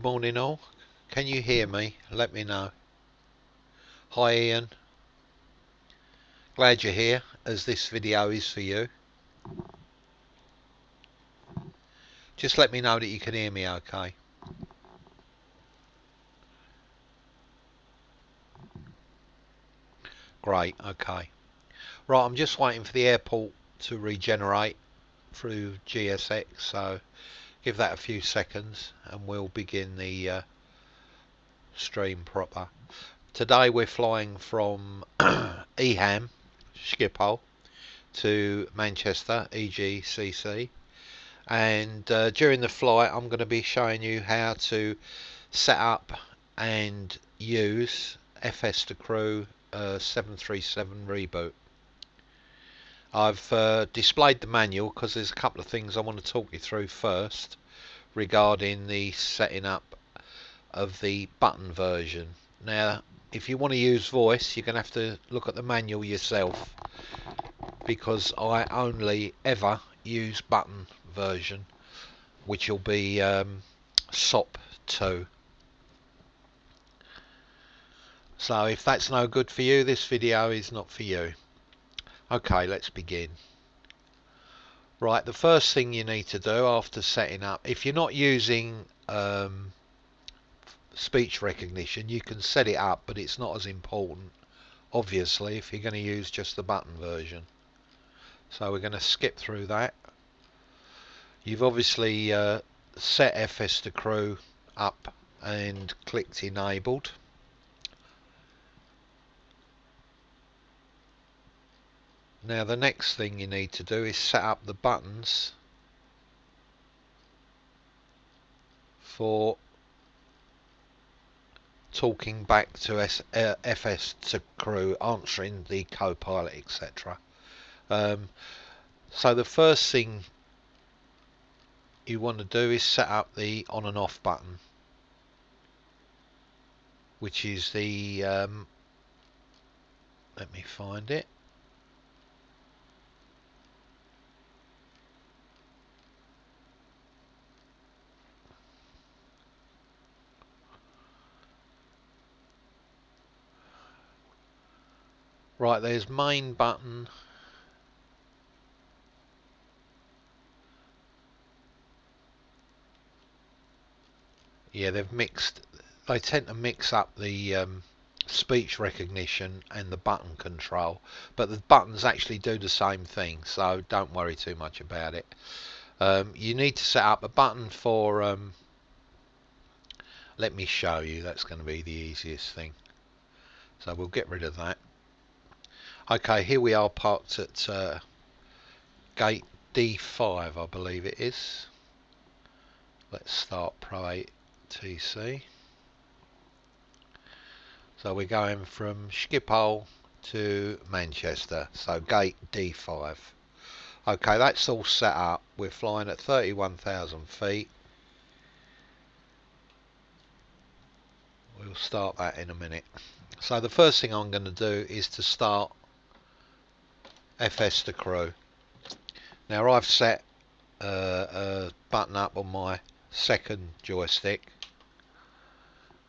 Good morning all. Can you hear me? Let me know. Hi Ian. Glad you're here, as this video is for you. Just let me know that you can hear me okay. Great, okay. Right, I'm just waiting for the airport to regenerate through GSX, so give that a few seconds and we'll begin the stream proper. Today we're flying from EHAM, Schiphol, to Manchester, EGCC, and during the flight I'm going to be showing you how to set up and use FS2Crew 737 Reboot. I've displayed the manual because there's a couple of things I want to talk you through first regarding the setting up of the button version. Now if you want to use voice, you're going to have to look at the manual yourself, because I only ever use button version, which will be SOP 2. So if that's no good for you, this video is not for you. Okay, let's begin. Right, the first thing you need to do after setting up, if you're not using speech recognition, you can set it up, but it's not as important, obviously, if you're going to use just the button version. So we're going to skip through that. You've obviously set FS2Crew up and clicked enabled. Now the next thing you need to do is set up the buttons for talking back to FS2Crew, answering the co-pilot, etc. So the first thing you want to do is set up the on and off button, which is the let me find it. Right, there's main button, yeah, they tend to mix up the speech recognition and the button control, but the buttons actually do the same thing, so don't worry too much about it. You need to set up a button for let me show you, that's going to be the easiest thing, so we'll get rid of that. Okay, here we are parked at gate D5, I believe it is. Let's start ProATC. So we're going from Schiphol to Manchester, so gate D5. Okay, that's all set up. We're flying at 31,000 feet. We'll start that in a minute. So the first thing I'm going to do is to start FS2Crew. Now I've set a button up on my second joystick,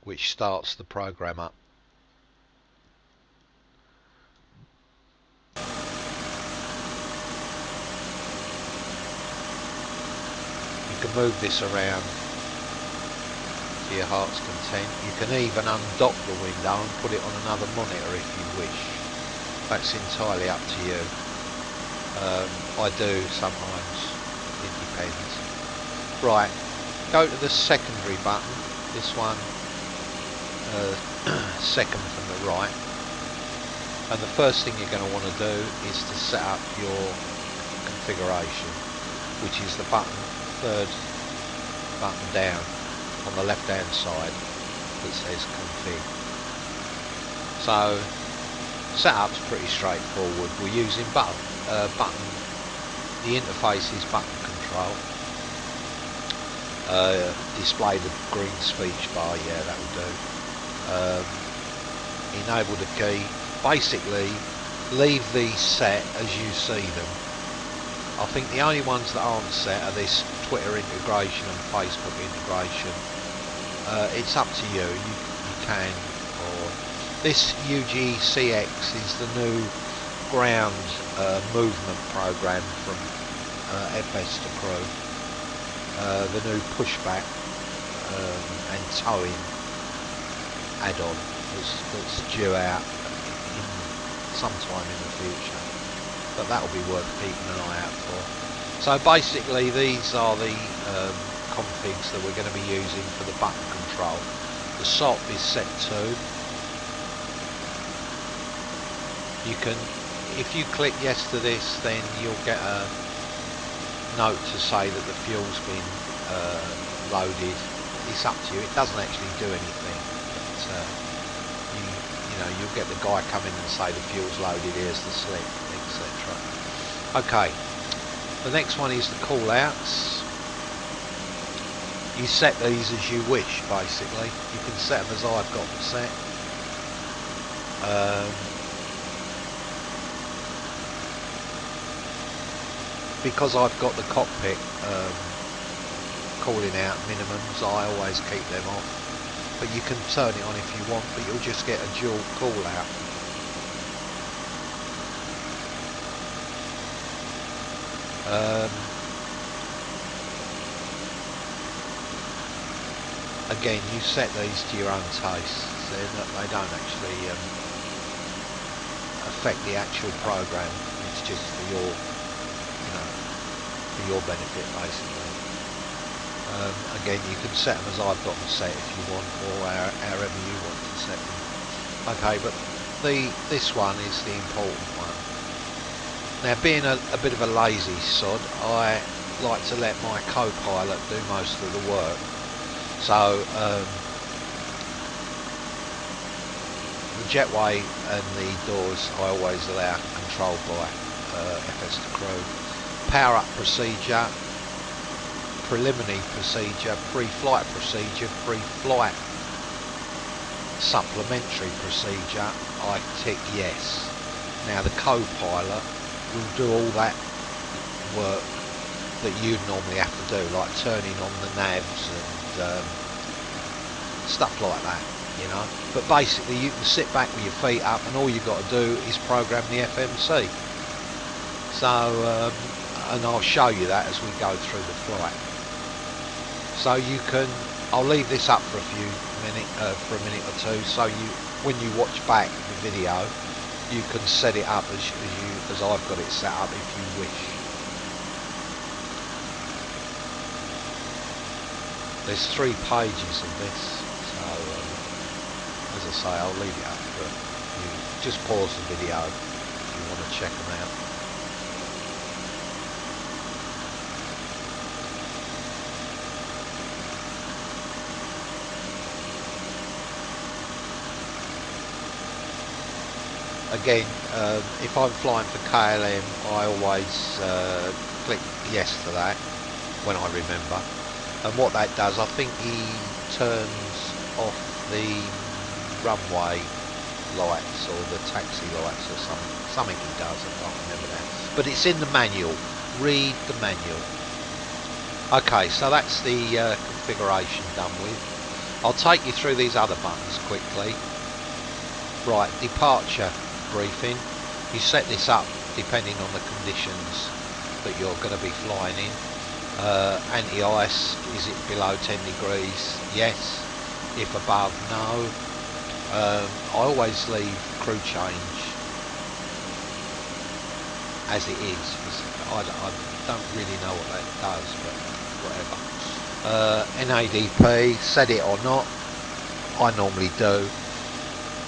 which starts the program up. You can move this around to your heart's content. You can even undock the window and put it on another monitor if you wish. That's entirely up to you. I do sometimes, it depends. Right, go to the secondary button, this one, second from the right, and the first thing you're going to want to do is to set up your configuration, which is the button, third button down on the left hand side that says config. So setup's pretty straightforward. We're using button, the interface is button control. Display the green speech bar, yeah, that will do. Enable the key. Basically leave these set as you see them. I think the only ones that aren't set are this Twitter integration and Facebook integration. it's up to you. You can, or this UGCX is the new ground movement program from FS2Crew, the new pushback and towing add-on that's due out in sometime in the future, but that'll be worth keeping an eye out for. So basically these are the configs that we're going to be using for the button control. The SOP is set to. You can, if you click yes to this, then you'll get a note to say that the fuel's been loaded. It's up to you. It doesn't actually do anything, but you know, you'll get the guy come in and say the fuel's loaded, here's the slip, etc. Okay, the next one is the call outs. You set these as you wish, basically. You can set them as I've got them set. Because I've got the cockpit calling out minimums, I always keep them off. But you can turn it on if you want, but you'll just get a dual call out. Again, you set these to your own taste, so that they don't actually affect the actual program. It's just for your, you know, for your benefit, basically. Again, you can set them as I've got them set if you want, or however you want to set them. Okay, but this one is the important one. Now, being a bit of a lazy sod, I like to let my co-pilot do most of the work. So the jetway and the doors I always allow control by FS2Crew. Power up procedure, preliminary procedure, pre-flight procedure, pre-flight supplementary procedure, I tick yes. Now the co-pilot will do all that work that you'd normally have to do, like turning on the navs and stuff like that, you know. But basically you can sit back with your feet up and all you've got to do is program the FMC. So and I'll show you that as we go through the flight. So you can, I'll leave this up for a minute or two, so you, when you watch back the video, you can set it up as I've got it set up if you wish. There's 3 pages of this, so as I say, I'll leave it up for you. Just pause the video if you want to check them out. Again, if I'm flying for KLM, I always click yes to that when I remember. And what that does, I think he turns off the runway lights or the taxi lights or something he does, I can't remember that. But it's in the manual, read the manual. Okay, so that's the configuration done with. I'll take you through these other buttons quickly. Right, departure briefing. You set this up depending on the conditions that you're going to be flying in. Anti-ice, is it below 10 degrees? Yes. If above, no. I always leave crew change as it is, because I don't really know what that does, but whatever. NADP, set it or not. I normally do,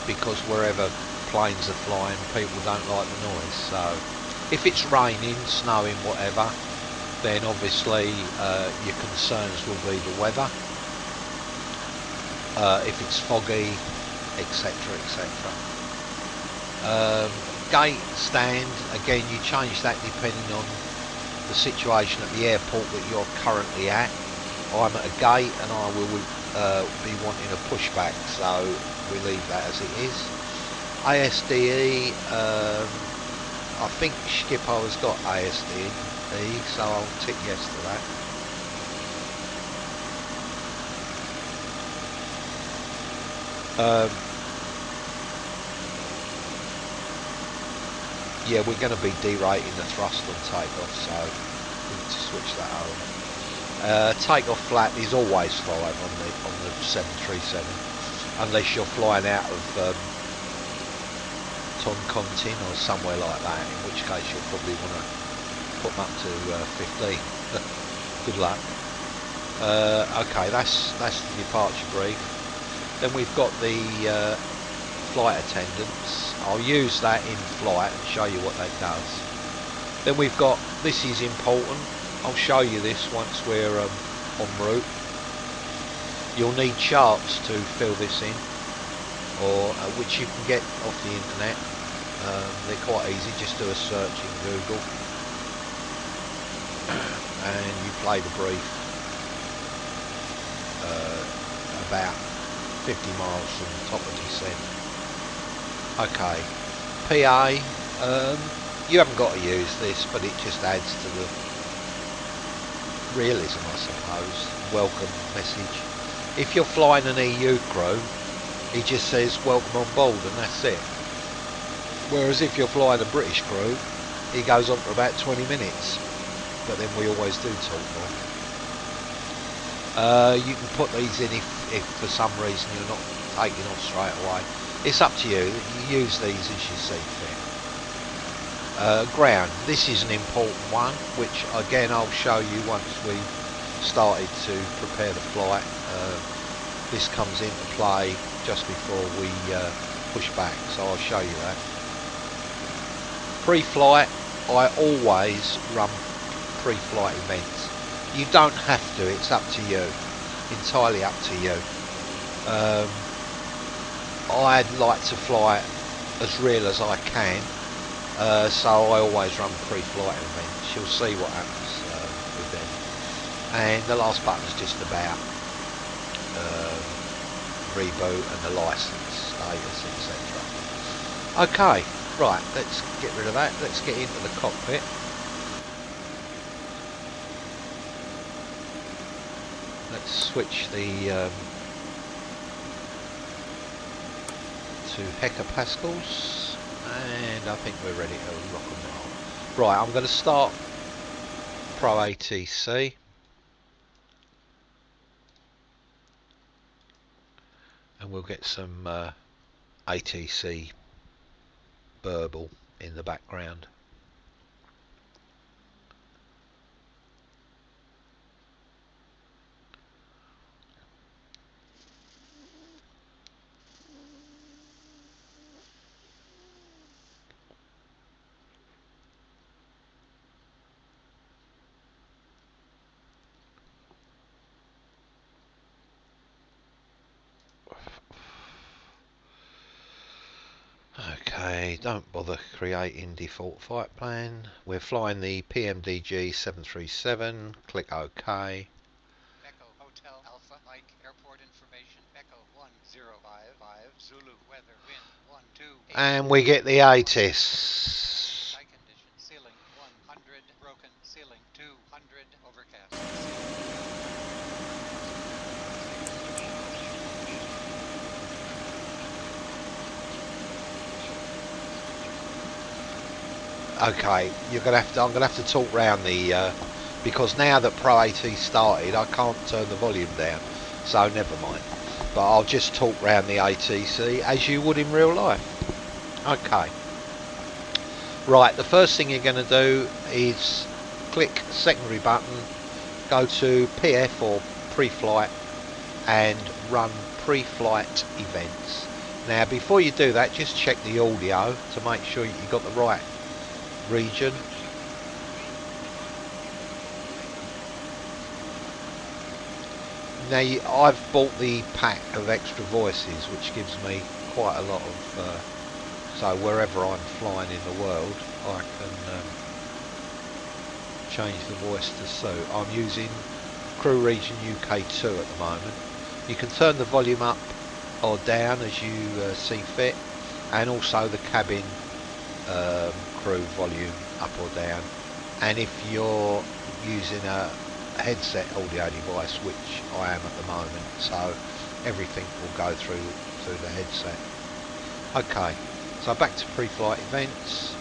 because wherever planes are flying, people don't like the noise. So if it's raining, snowing, whatever, then obviously your concerns will be the weather. If it's foggy, etc, etc. Gate stand, again you change that depending on the situation at the airport that you're currently at. I'm at a gate and I will be wanting a pushback, so we leave that as it is. ASDE, I think Skipper has got ASDE, so I'll tick yes to that. Yeah, we're going to be derating the thrust on takeoff, so we need to switch that over. Takeoff flap is always 5 on the 737, unless you're flying out of Toncontin or somewhere like that, in which case you'll probably want to put them up to 15. Good luck. Okay, that's the departure brief. Then we've got the flight attendants. I'll use that in flight and show you what that does. Then we've got, this is important, I'll show you this once we're en route. You'll need charts to fill this in, or which you can get off the internet. They're quite easy, just do a search in Google and you play the brief about 50 miles from the top of descent. Okay, PA, you haven't got to use this, but it just adds to the realism, I suppose. Welcome message. If you're flying an EU crew, he just says welcome on board and that's it. Whereas if you're flying a British crew, he goes on for about 20 minutes, but then we always do talk more. You can put these in if for some reason you're not taking off straight away. It's up to you. You use these as you see fit. Ground. This is an important one, which again I'll show you once we've started to prepare the flight. This comes into play just before we push back, so I'll show you that. Pre-flight, I always run pre-flight events. You don't have to, it's up to you, entirely up to you. I'd like to fly as real as I can, so I always run pre-flight events. You'll see what happens with them. And the last button is just about reboot and the license status, etc. Okay, right, let's get rid of that. Let's get into the cockpit. Let's switch the to hectopascals, and I think we're ready to rock and roll. Right, I'm going to start ProATC. And we'll get some ATC burble in the background. Okay, don't bother creating default flight plan. We're flying the PMD GTX780. Click OK. Echo Hotel Alpha Mike Airport information. Echo 1055 Zulu weather wind 12. And we get the ATIS. Sky condition ceiling 100 broken ceiling 200 overcast. Okay, I'm gonna have to talk round the because now that ProATC started, I can't turn the volume down, so never mind. But I'll just talk round the ATC as you would in real life. Okay. Right, the first thing you're going to do is click secondary button, go to PF or pre-flight, and run pre-flight events. Now, before you do that, just check the audio to make sure you've got the right region. Now I've bought the pack of extra voices, which gives me quite a lot of so wherever I'm flying in the world I can change the voice to suit. I'm using Crew Region UK2 at the moment. You can turn the volume up or down as you see fit, and also the cabin crew volume up or down, and if you're using a headset audio device, which I am at the moment, so everything will go through through the headset. Okay, so back to pre-flight events.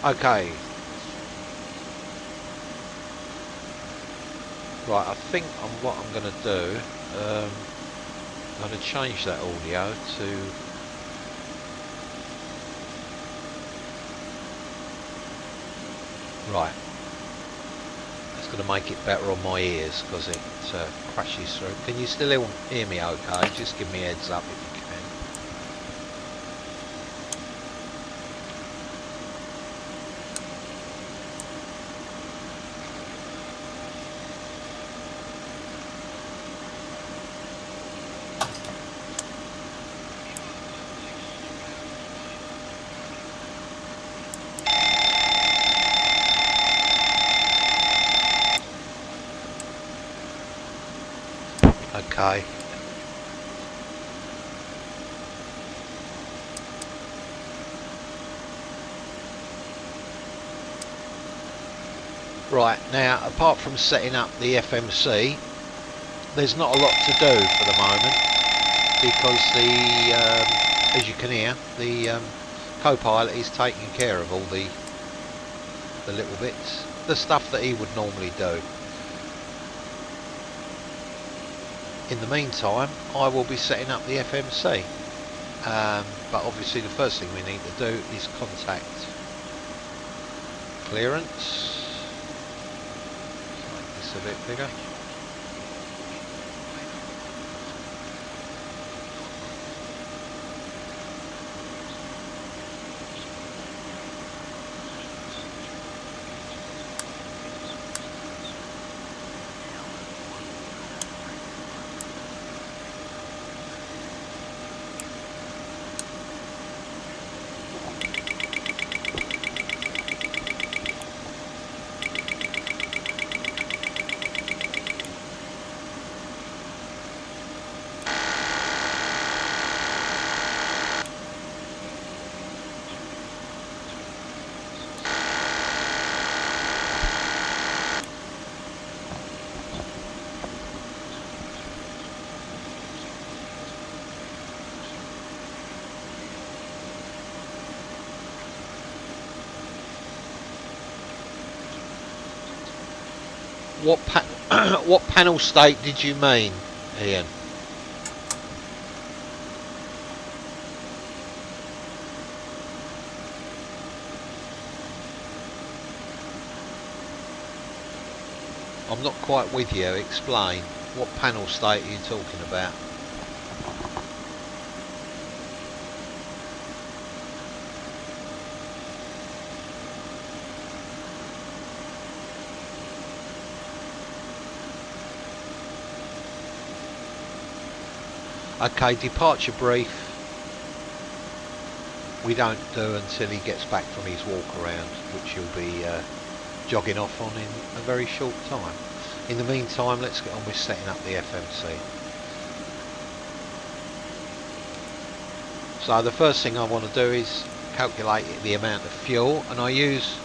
Okay. Right, I think what I'm going to do, I'm going to change that audio to right. It's going to make it better on my ears because it crashes through. Can you still hear me okay? Just give me a heads up if you can. Okay. Right, now apart from setting up the FMC, there's not a lot to do for the moment because as you can hear, the co-pilot is taking care of all the little bits, the stuff that he would normally do. In the meantime, I will be setting up the FMC, but obviously the first thing we need to do is contact clearance. Make this a bit bigger. What panel state did you mean, Ian? I'm not quite with you. Explain. What panel state are you talking about? Okay, departure brief we don't do until he gets back from his walk around, which he'll be jogging off on in a very short time. In the meantime, let's get on with setting up the FMC. So the first thing I want to do is calculate the amount of fuel, and I use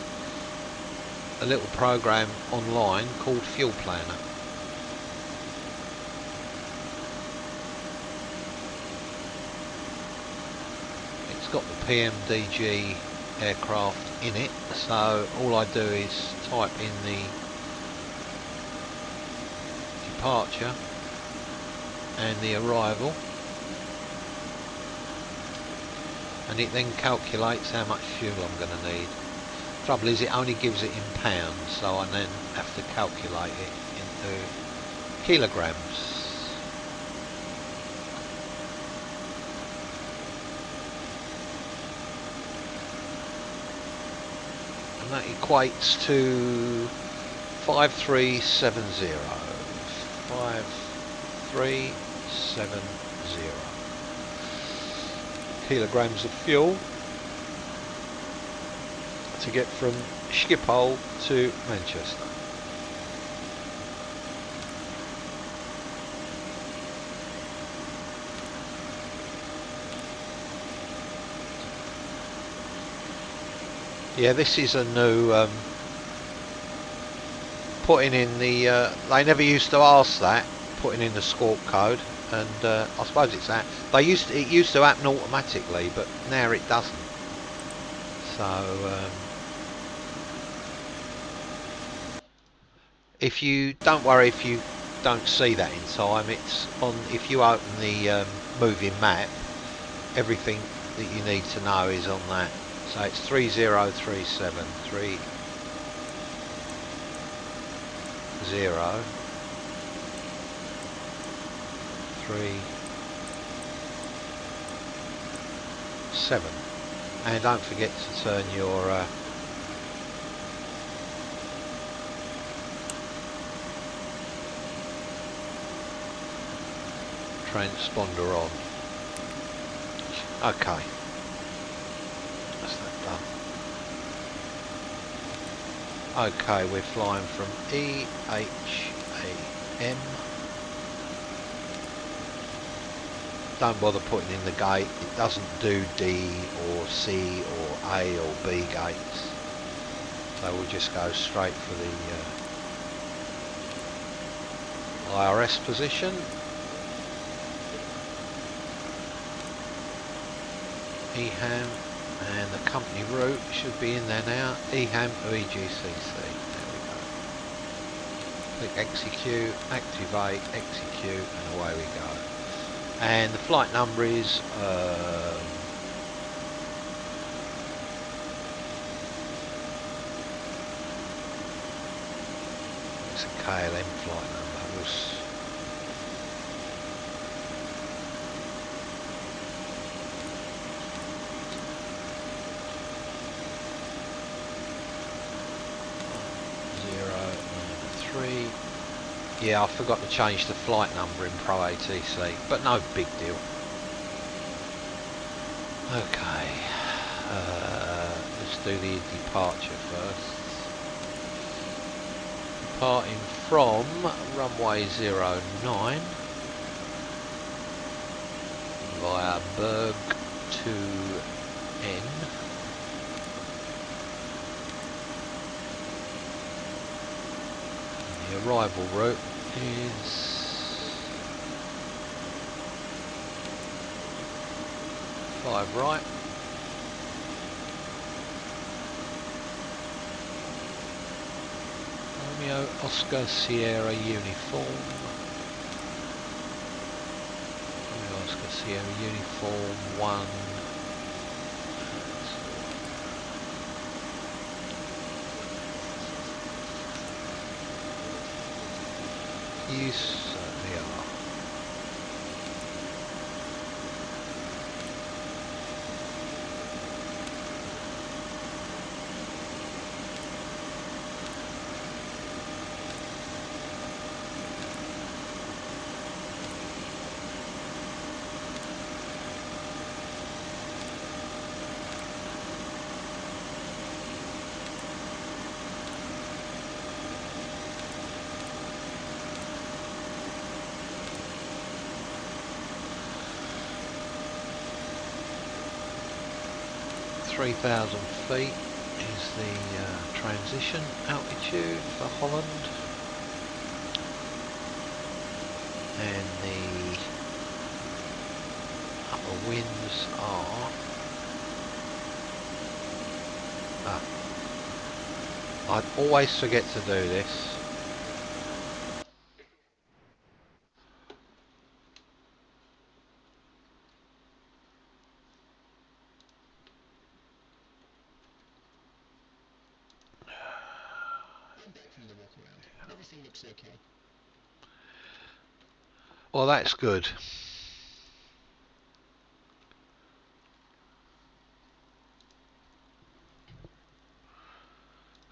a little program online called Fuel Planner. Got the PMDG aircraft in it, so all I do is type in the departure and the arrival, and it then calculates how much fuel I'm going to need. Trouble is, it only gives it in pounds, so I then have to calculate it into kilograms. That equates to 5370. 5370 kilograms of fuel to get from Schiphol to Manchester. Yeah, this is a new putting in the. They never used to ask that, putting in the squawk code, and I suppose it's that. It used to happen automatically, but now it doesn't. So if you don't worry if you don't see that in time, it's on. If you open the moving map, everything that you need to know is on that. So it's 3037 30 37, and don't forget to turn your transponder on. Okay, that's that done. Okay, we're flying from EHAM. Don't bother putting in the gate, it doesn't do D or C or A or B gates, so we'll just go straight for the IRS position. EHAM, and the company route should be in there now. EHAM to EGCC. There we go. Click execute, activate, execute, and away we go. And the flight number is it's a KLM flight number. Yeah, I forgot to change the flight number in ProATC, but no big deal. Okay, let's do the departure first. Departing from runway 09 via Berg to N. The arrival route is vRYR. Romeo Oscar Sierra Uniform. Romeo Oscar Sierra Uniform 1. You certainly are. .3,000 feet is the transition altitude for Holland, and the upper winds are I'd always forget to do this. Everything looks okay. Well, that's good.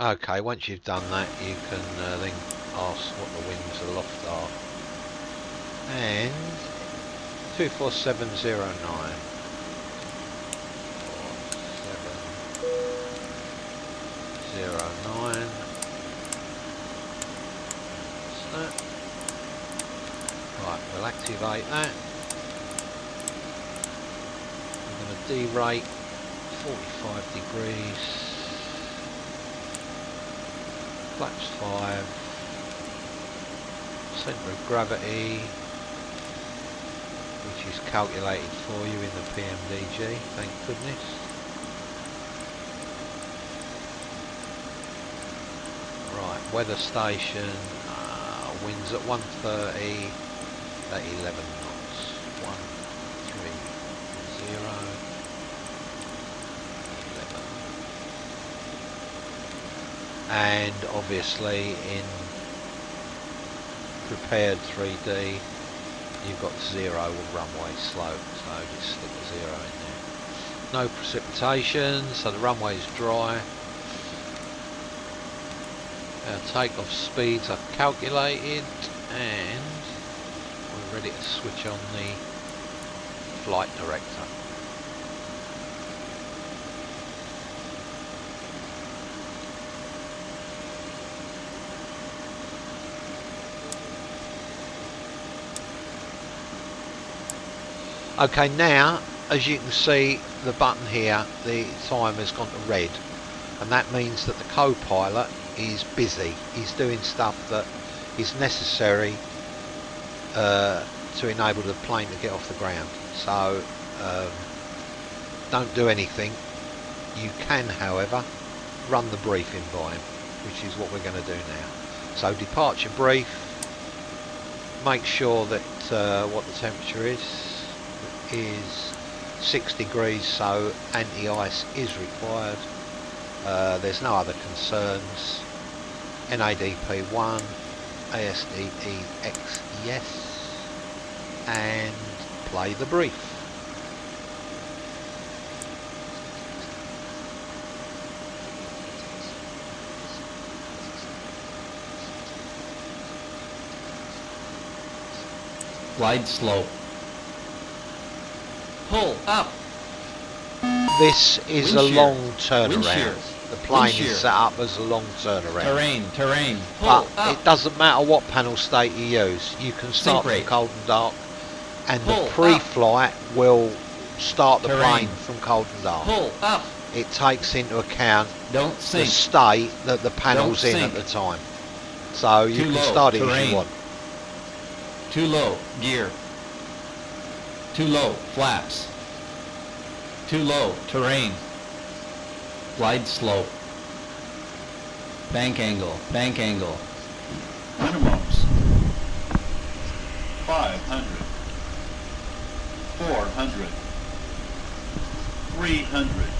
Okay, once you've done that, you can then ask what the winds aloft are. And 24709. 24709. That. Right, we'll activate that. I'm going to derate 45 degrees. flaps 5, centre of gravity, which is calculated for you in the PMDG, thank goodness. Right, weather station, winds at 130 at 11 knots, 130, 11. And obviously in prepared 3D you've got 0 with runway slope, so just stick a 0 in there. No precipitation, so the runway is dry. Our takeoff speeds are calculated and we're ready to switch on the flight director. Okay, now as you can see the button here, the time has gone to red, and that means that the co-pilot is busy. He's doing stuff that is necessary to enable the plane to get off the ground. So don't do anything. You can, however, run the briefing by him, which is what we're going to do now. So departure brief, make sure that what the temperature is 6 degrees, so anti-ice is required. There's no other concerns. NADP1, ASCA yes, and play the brief. Glide slope. Pull up. This is Wind a shear. long Wind turnaround. shear. The plane Wind shear. is set up as a long turnaround. Terrain. Pull But up. it doesn't matter what panel state you use. You can start from rate. cold and dark, and Pull the up. pre-flight will start the Terrain. plane from cold and dark. Pull up. It takes into account Don't the sink. state that the panel's Don't in sink. at the time. So you Too can low. start it as Terrain. you want. Too low. Gear. Too low. Flaps. Too low. Terrain. Glide slope. Bank angle. Minimums 500, 400, 300,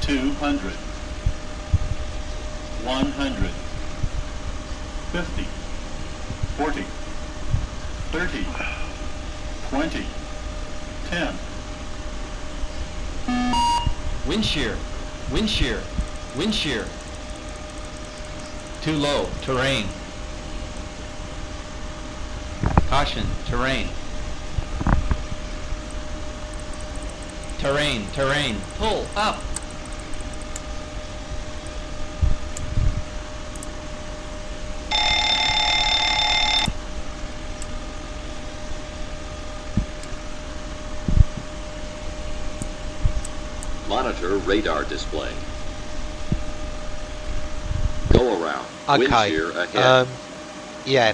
200, 100, 50, 40, 30, 20, 10. Wind shear. Too low. Terrain. Caution. Terrain. Pull up. Monitor radar display. Go around. Wind Okay. shear ahead. Yeah.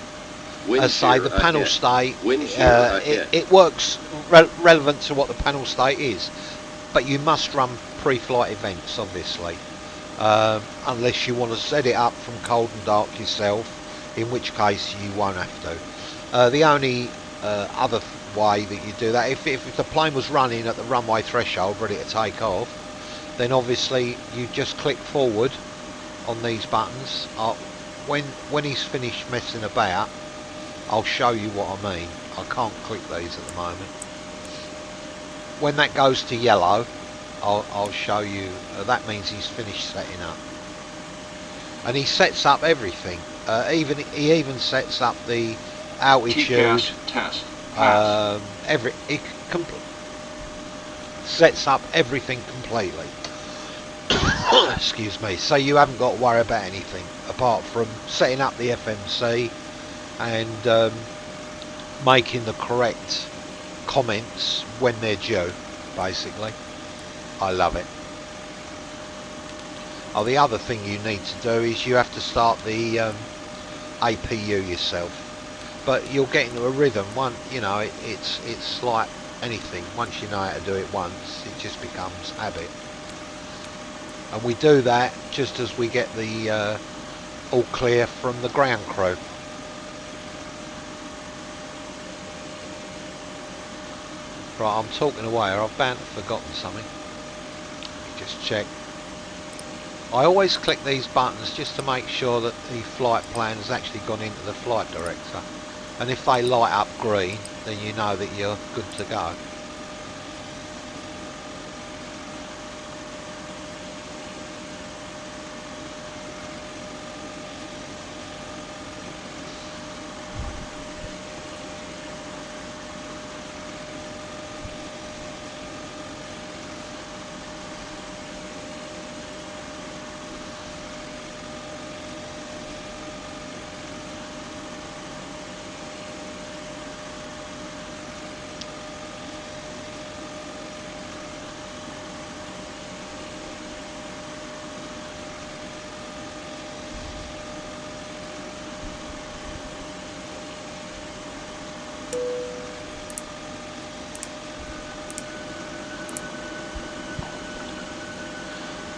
Wind As I say, shear the panel ahead. state, Wind shear ahead. it works relevant to what the panel state is, but you must run pre-flight events, obviously, unless you want to set it up from cold and dark yourself, in which case you won't have to. The only other way that you do that, if the plane was running at the runway threshold ready to take off, then obviously you just click forward on these buttons. When he's finished messing about, I'll show you what I mean. I can't click these at the moment. When that goes to yellow, I'll show you. That means he's finished setting up, and he sets up everything. He even sets up the altitude. Test. He sets up everything completely. Excuse me. So you haven't got to worry about anything apart from setting up the FMC and making the correct comments when they're due, basically. I love it. Oh, the other thing you need to do is you have to start the APU yourself. But you'll get into a rhythm. It's like anything. Once you know how to do it once, it just becomes habit. And we do that just as we get the all clear from the ground crew. Right, I'm talking away, or I've bound to have forgotten something. Let me just check. I always click these buttons just to make sure that the flight plan has actually gone into the flight director. And if they light up green, then you know that you're good to go.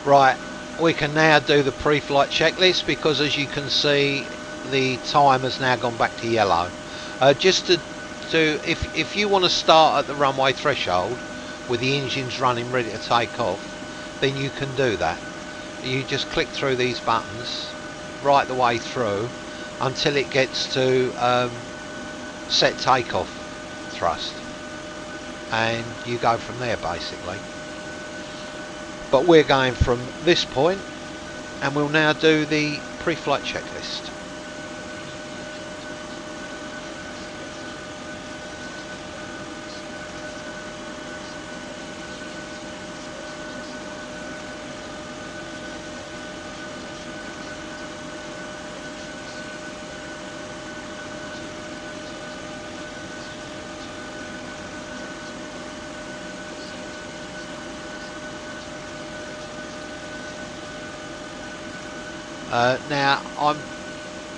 Right, we can now do the pre-flight checklist, because as you can see the time has now gone back to yellow. Just to do, if you want to start at the runway threshold with the engines running ready to take off, then you can do that. You just click through these buttons right the way through until it gets to set takeoff thrust, and you go from there basically. But we're going from this point, and we'll now do the pre-flight checklist. Now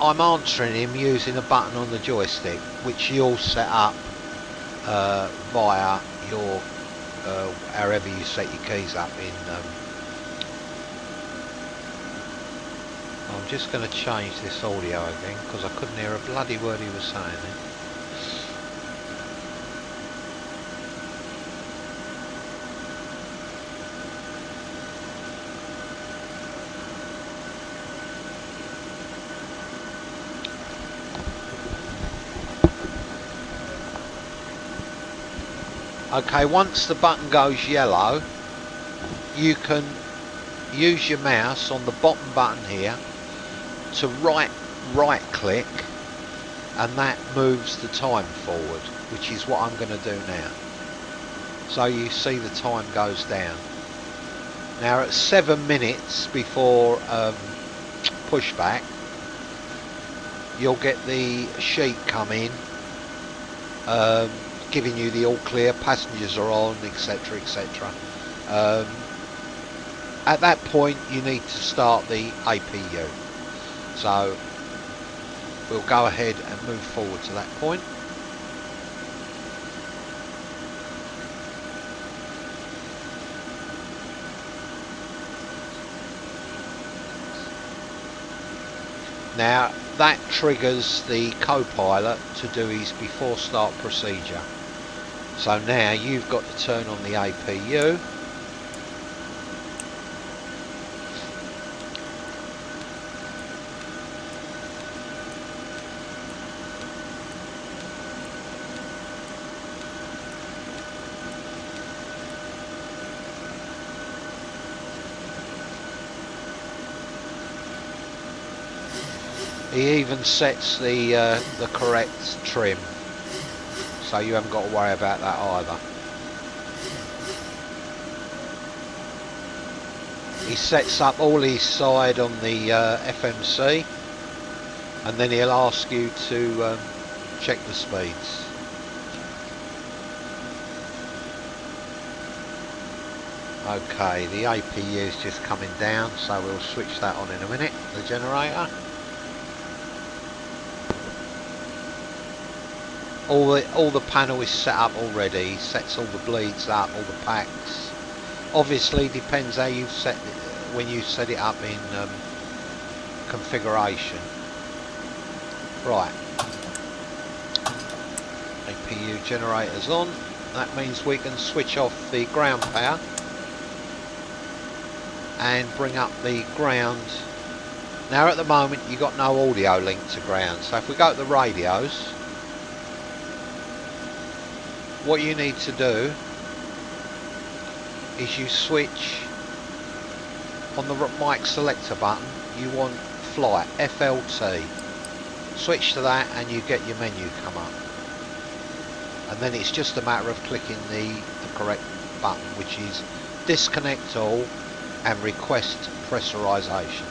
I'm answering him using a button on the joystick, which you'll set up via your however you set your keys up in. I'm just going to change this audio again because I couldn't hear a bloody word he was saying then. Okay, once the button goes yellow, you can use your mouse on the bottom button here to right click, and that moves the time forward, which is what I'm going to do now. So you see the time goes down. Now at 7 minutes before pushback, you'll get the sheet come in, giving you the all clear, passengers are on, etc, etc. At that point you need to start the APU, so we'll go ahead and move forward to that point. Now that triggers the co-pilot to do his before start procedure. So now you've got to turn on the APU. He even sets the correct trim, so you haven't got to worry about that either. He sets up all his side on the FMC, and then he'll ask you to check the speeds. Okay, the APU is just coming down, so we'll switch that on in a minute, the generator. All the panel is set up already, sets all the bleeds up, all the packs. Obviously depends how you set it, when you set it up in configuration. Right, APU generator's on. That means we can switch off the ground power and bring up the ground. Now at the moment you've got no audio link to ground, so if we go to the radios, what you need to do is you switch on the mic selector button, you want flight, FLT. Switch to that and you get your menu come up. And then it's just a matter of clicking the correct button, which is disconnect all and request pressurization.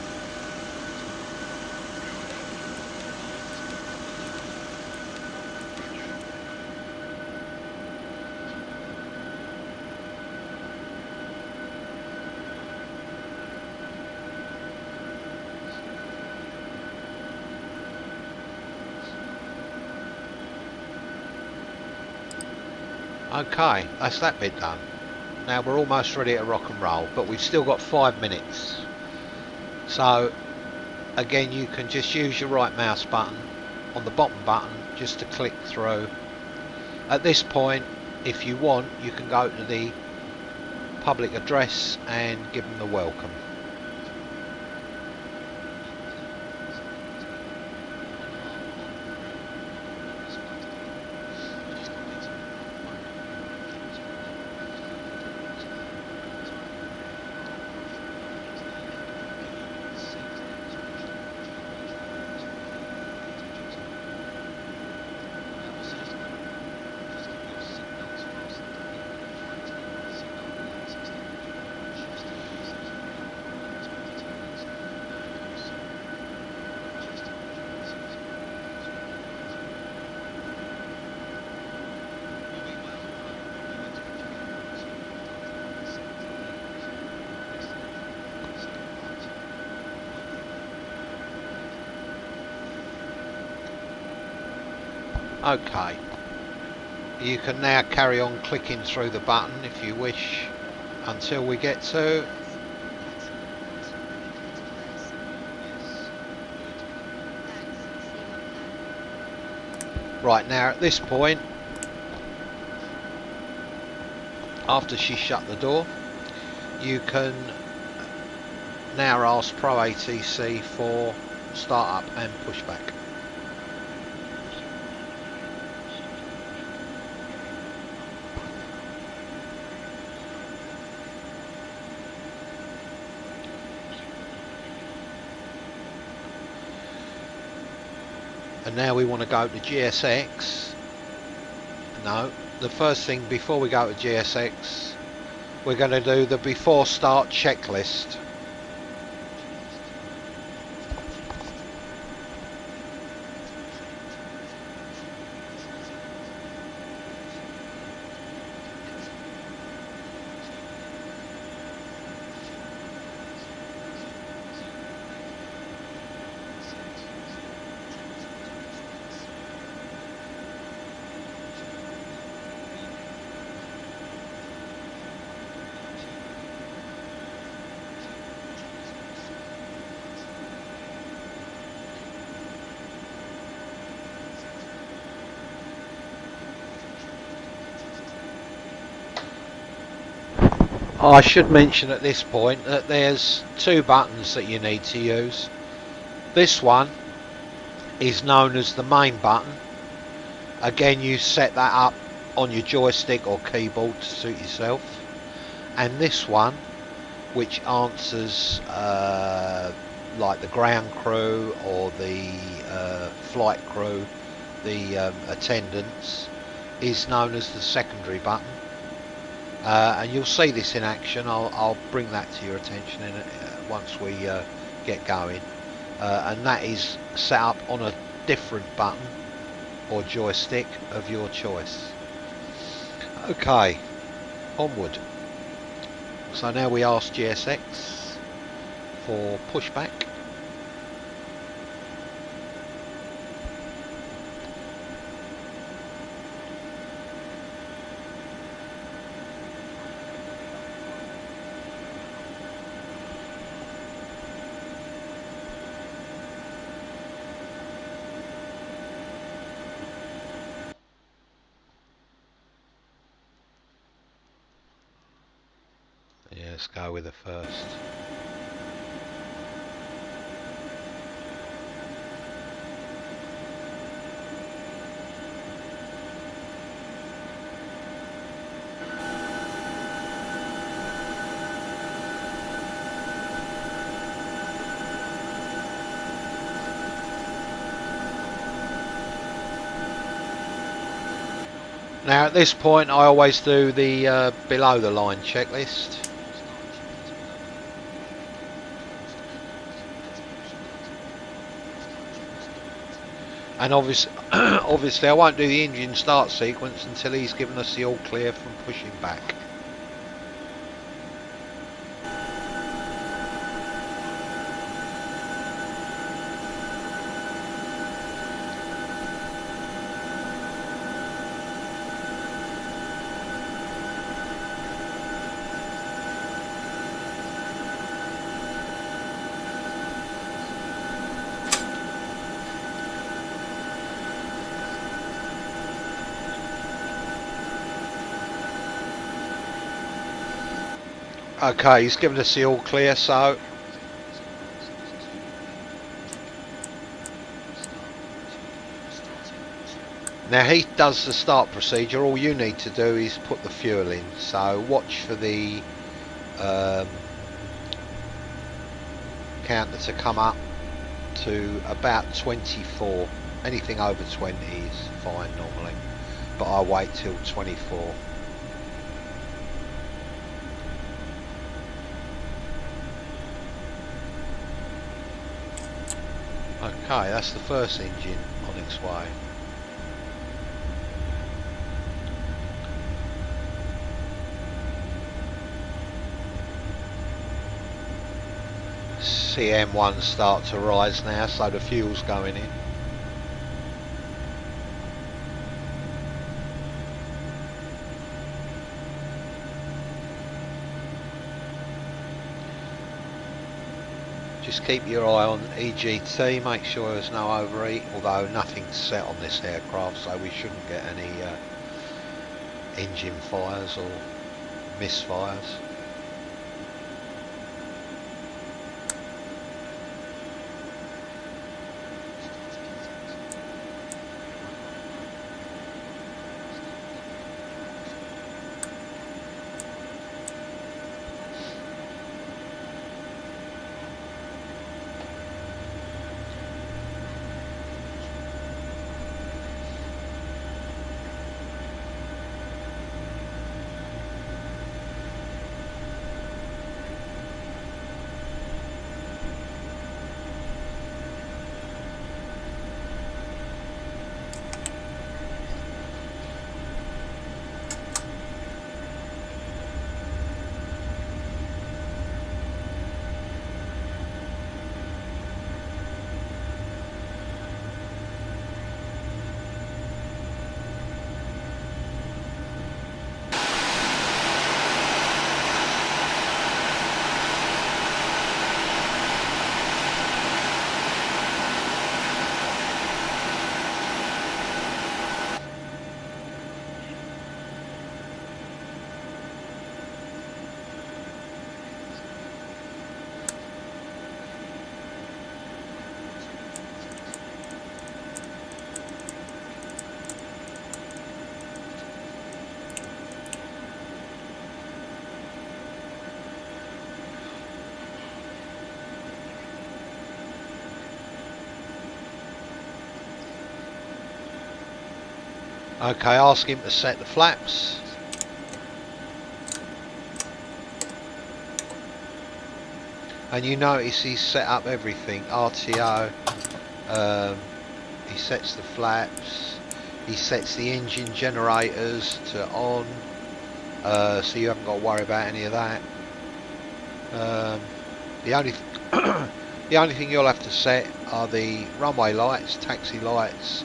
Okay, that's that bit done. Now we're almost ready to rock and roll, but we've still got 5 minutes. So again, you can just use your right mouse button on the bottom button just to click through. At this point, if you want, you can go to the public address and give them the welcome. Okay, you can now carry on clicking through the button if you wish until we get to right. Now at this point, after she shut the door, you can now ask ProATC for startup and pushback. And now we want to go to GSX. No, the first thing before we go to GSX, we're going to do the before start checklist. I should mention at this point that there's two buttons that you need to use. This one is known as the main button. Again, you set that up on your joystick or keyboard to suit yourself. And this one, which answers like the ground crew or the flight crew, the attendants, is known as the secondary button. And you'll see this in action. I'll bring that to your attention once we get going. And that is set up on a different button or joystick of your choice. Okay, onward. So now we ask GSX for pushback. Yeah, let's go with the first. Now at this point I always do the below the line checklist. And obviously I won't do the engine start sequence until he's given us the all clear from pushing back. Okay, he's given us the all clear, so now he does the start procedure. All you need to do is put the fuel in, so watch for the counter to come up to about 24. Anything over 20 is fine normally, but I wait till 24. Okay, that's the first engine on its way. CM1 start to rise now, so the fuel's going in. Just keep your eye on EGT, make sure there's no overheat, although nothing's set on this aircraft, so we shouldn't get any engine fires or misfires. Okay, ask him to set the flaps. And you notice he's set up everything, RTO, he sets the flaps, he sets the engine generators to on, so you haven't got to worry about any of that. The only the only thing you'll have to set are the runway lights, taxi lights,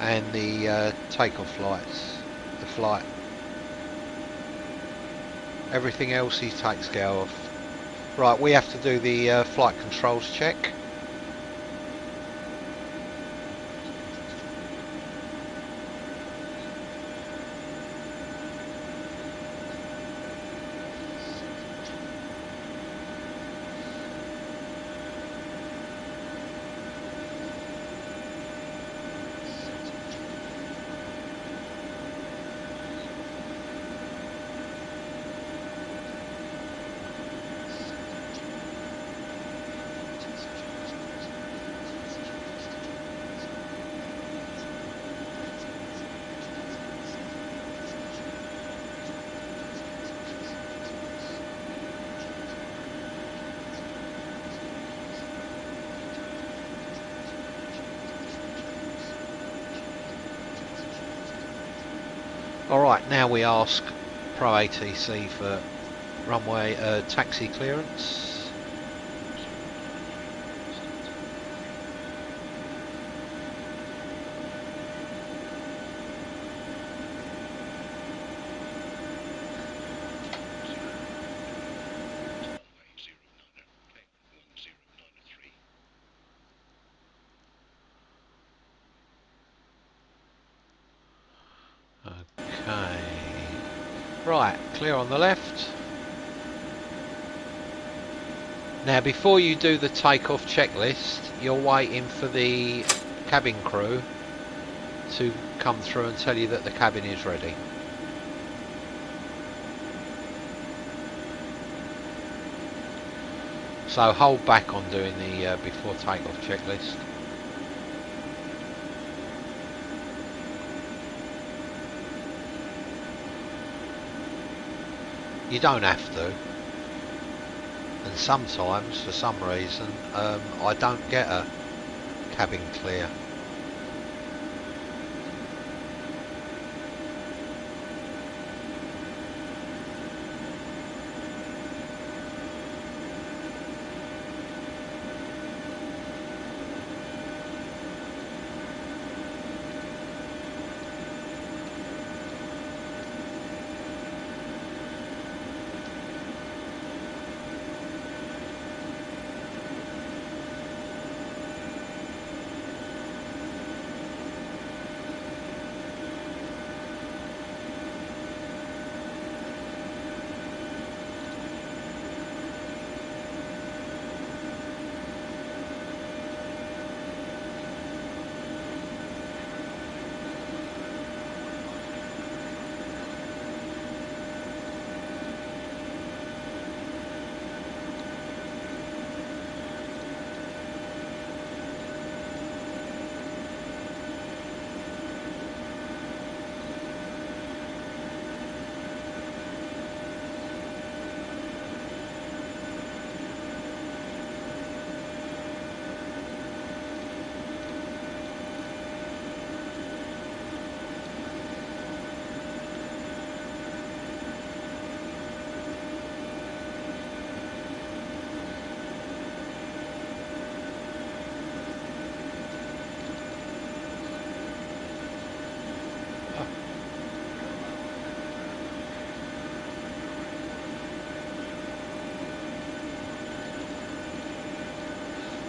and the takeoff lights, the flight. Everything else he takes care of. Right, we have to do the flight controls check. Alright, now we ask ProATC for runway taxi clearance. Okay, right, clear on the left. Now before you do the takeoff checklist, you're waiting for the cabin crew to come through and tell you that the cabin is ready. So hold back on doing the before takeoff checklist. You don't have to, and sometimes for some reason I don't get a cabin clear.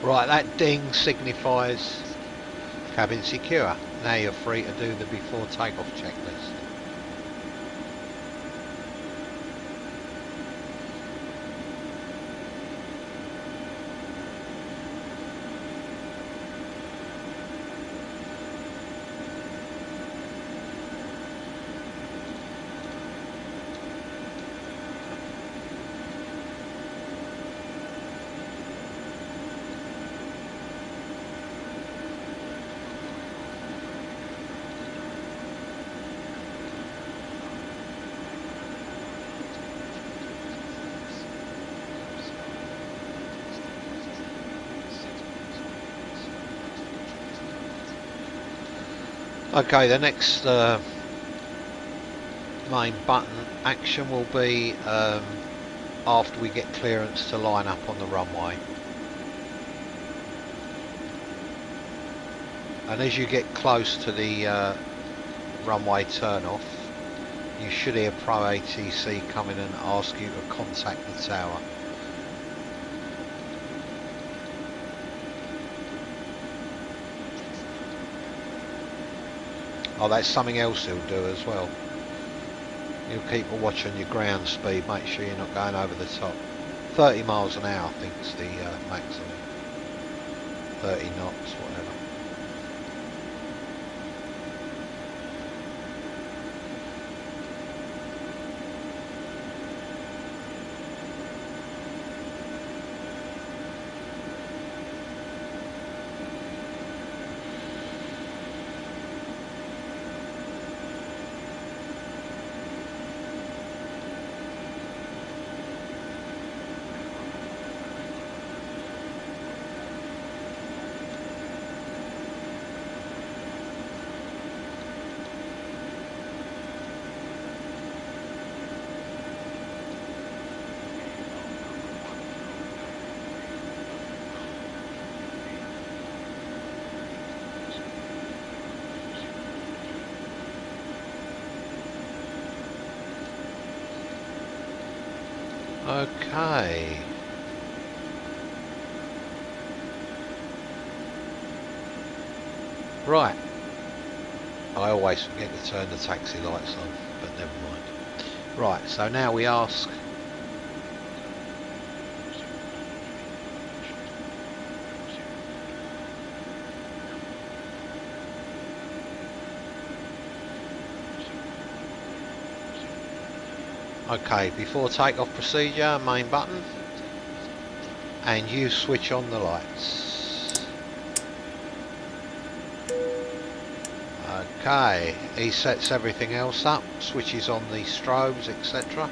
Right, that ding signifies cabin secure. Now you're free to do the before takeoff checklist. Okay, the next main button action will be after we get clearance to line up on the runway. And as you get close to the runway turn-off, you should hear ProATC come in and ask you to contact the tower. Oh, that's something else he'll do as well. You'll keep a watch on your ground speed, make sure you're not going over the top. 30 miles an hour I think is the maximum. 30 knots, whatever. Okay. Right. I always forget to turn the taxi lights on, but never mind. Right, so now we ask okay, before takeoff procedure, main button, and you switch on the lights. Okay, he sets everything else up, switches on the strobes, etc.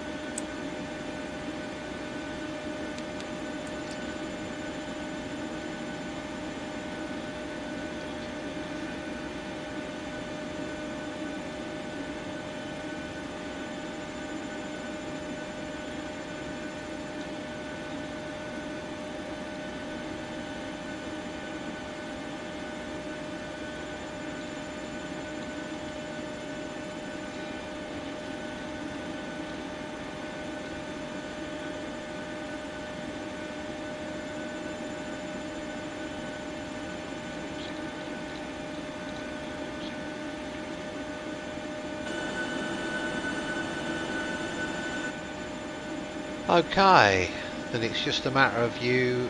Okay, then it's just a matter of you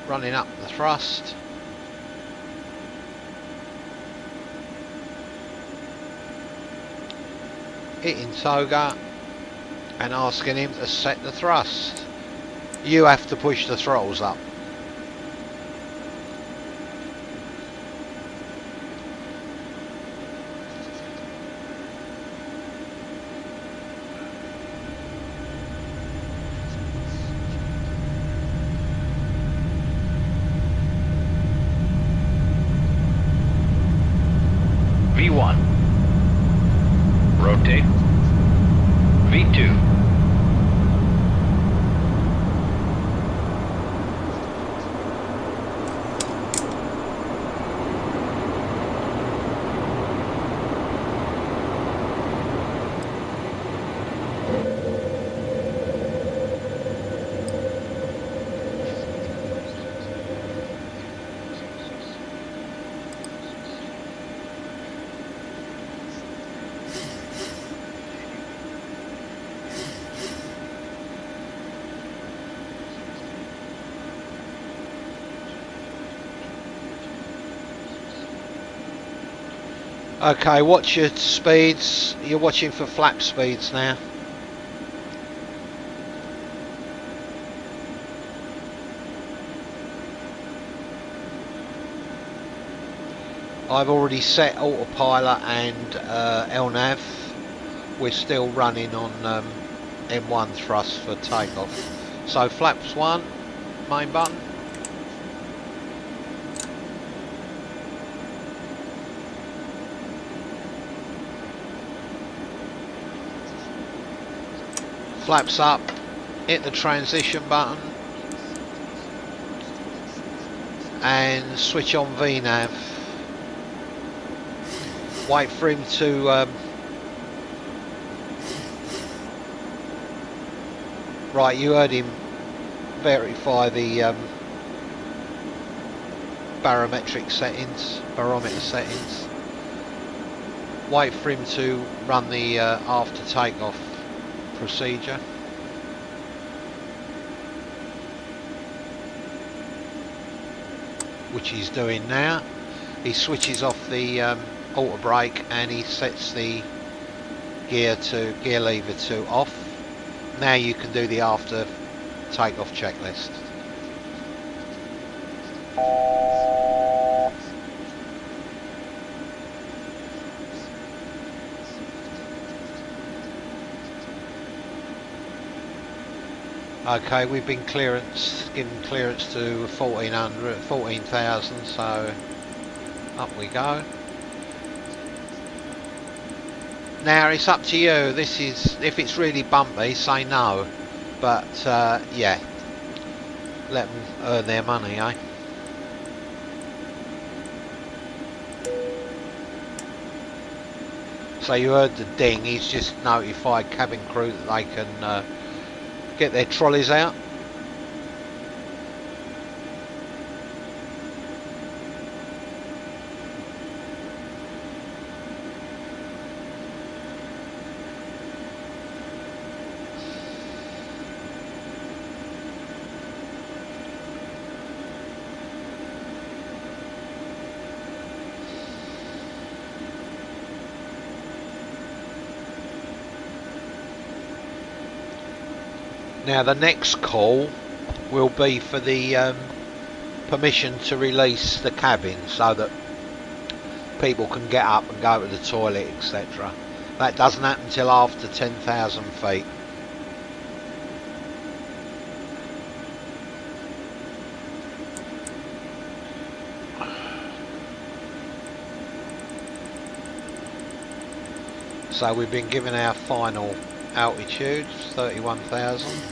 running up the thrust, hitting toga and asking him to set the thrust. You have to push the throttles up. V1. Rotate. V2. Okay, watch your speeds. You're watching for flap speeds now. I've already set autopilot and LNAV. We're still running on M1 thrust for takeoff. So flaps 1, main button. Flaps up, hit the transition button and switch on VNav. Wait for him to right, you heard him verify the barometer settings. Wait for him to run the after takeoff procedure. Which he's doing now. He switches off the auto brake and he sets the gear lever to off. Now you can do the after takeoff checklist. Okay, we've been given clearance to 14,000, so up we go. Now it's up to you. This is, if it's really bumpy, say no, but yeah, let them earn their money, eh? So you heard the ding. He's just notified cabin crew that they can get their trolleys out. Now the next call will be for the permission to release the cabin so that people can get up and go to the toilet, etc. That doesn't happen until after 10,000 feet. So we've been given our final altitude, 31,000.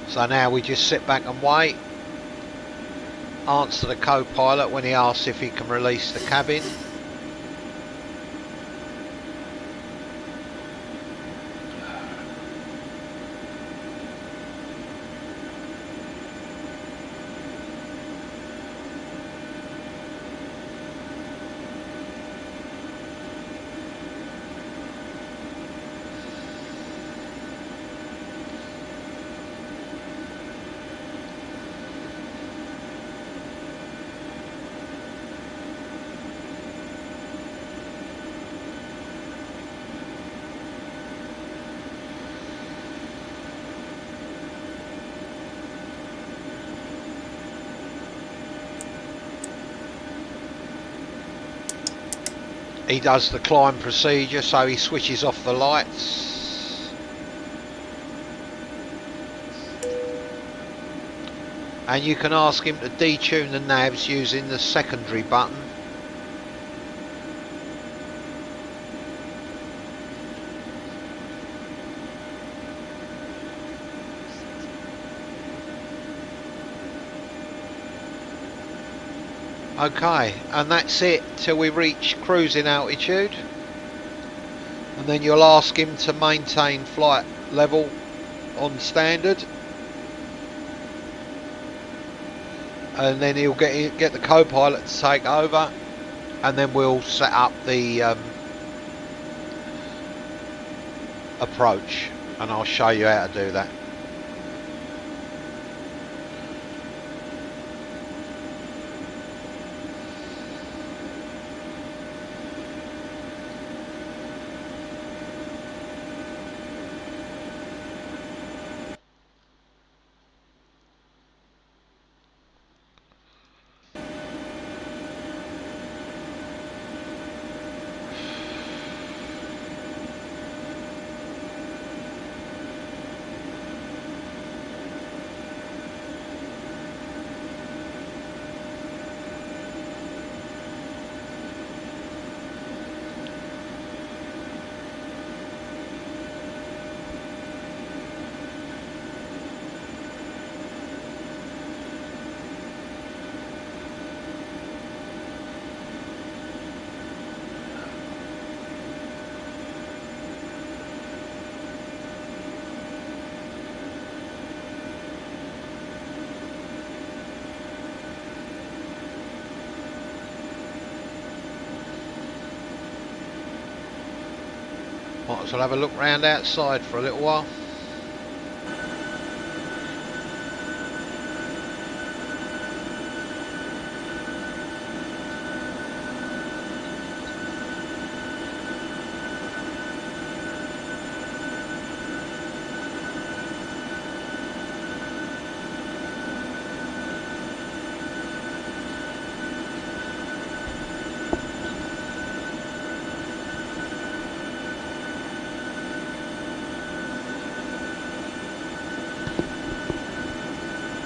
So now we just sit back and wait. Answer the co-pilot when he asks if he can release the cabin. He does the climb procedure, so he switches off the lights. And you can ask him to detune the navs using the secondary button. Okay, and that's it till we reach cruising altitude, and then you'll ask him to maintain flight level on standard, and then he'll get the co-pilot to take over, and then we'll set up the approach, and I'll show you how to do that. Might as well have a look round outside for a little while.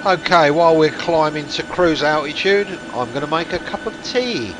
Okay, while we're climbing to cruise altitude, I'm going to make a cup of tea.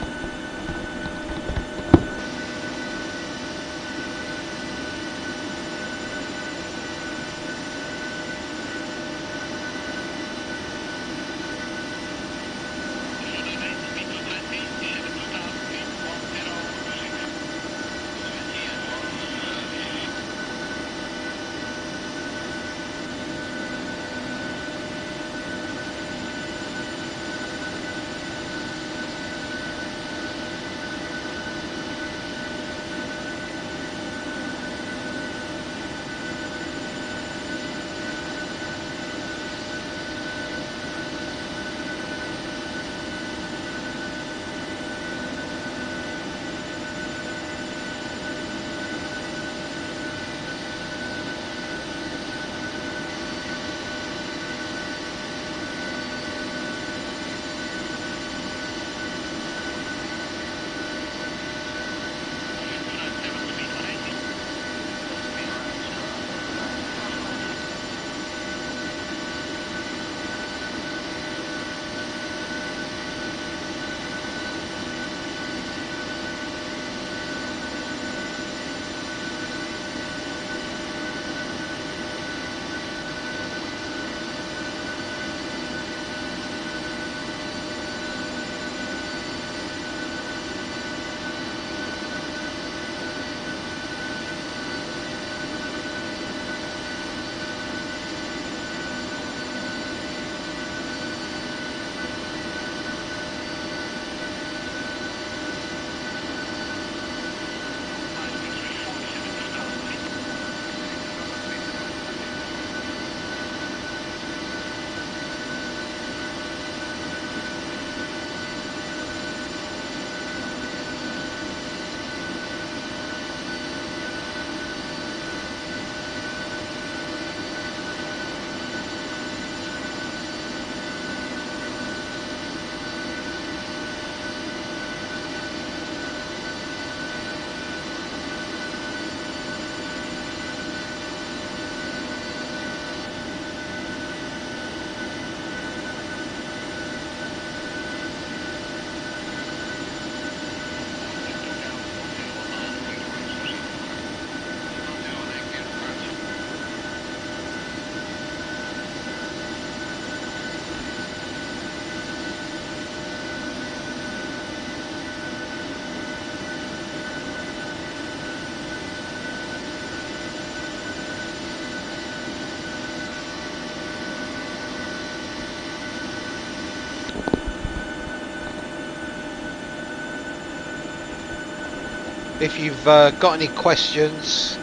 If you've got any questions,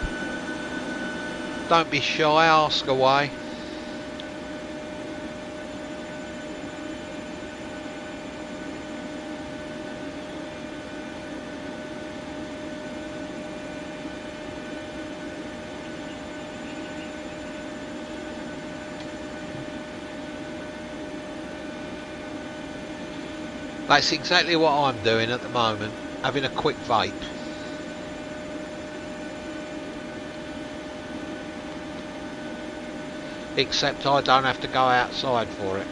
don't be shy, ask away. That's exactly what I'm doing at the moment, having a quick vape. Except I don't have to go outside for it.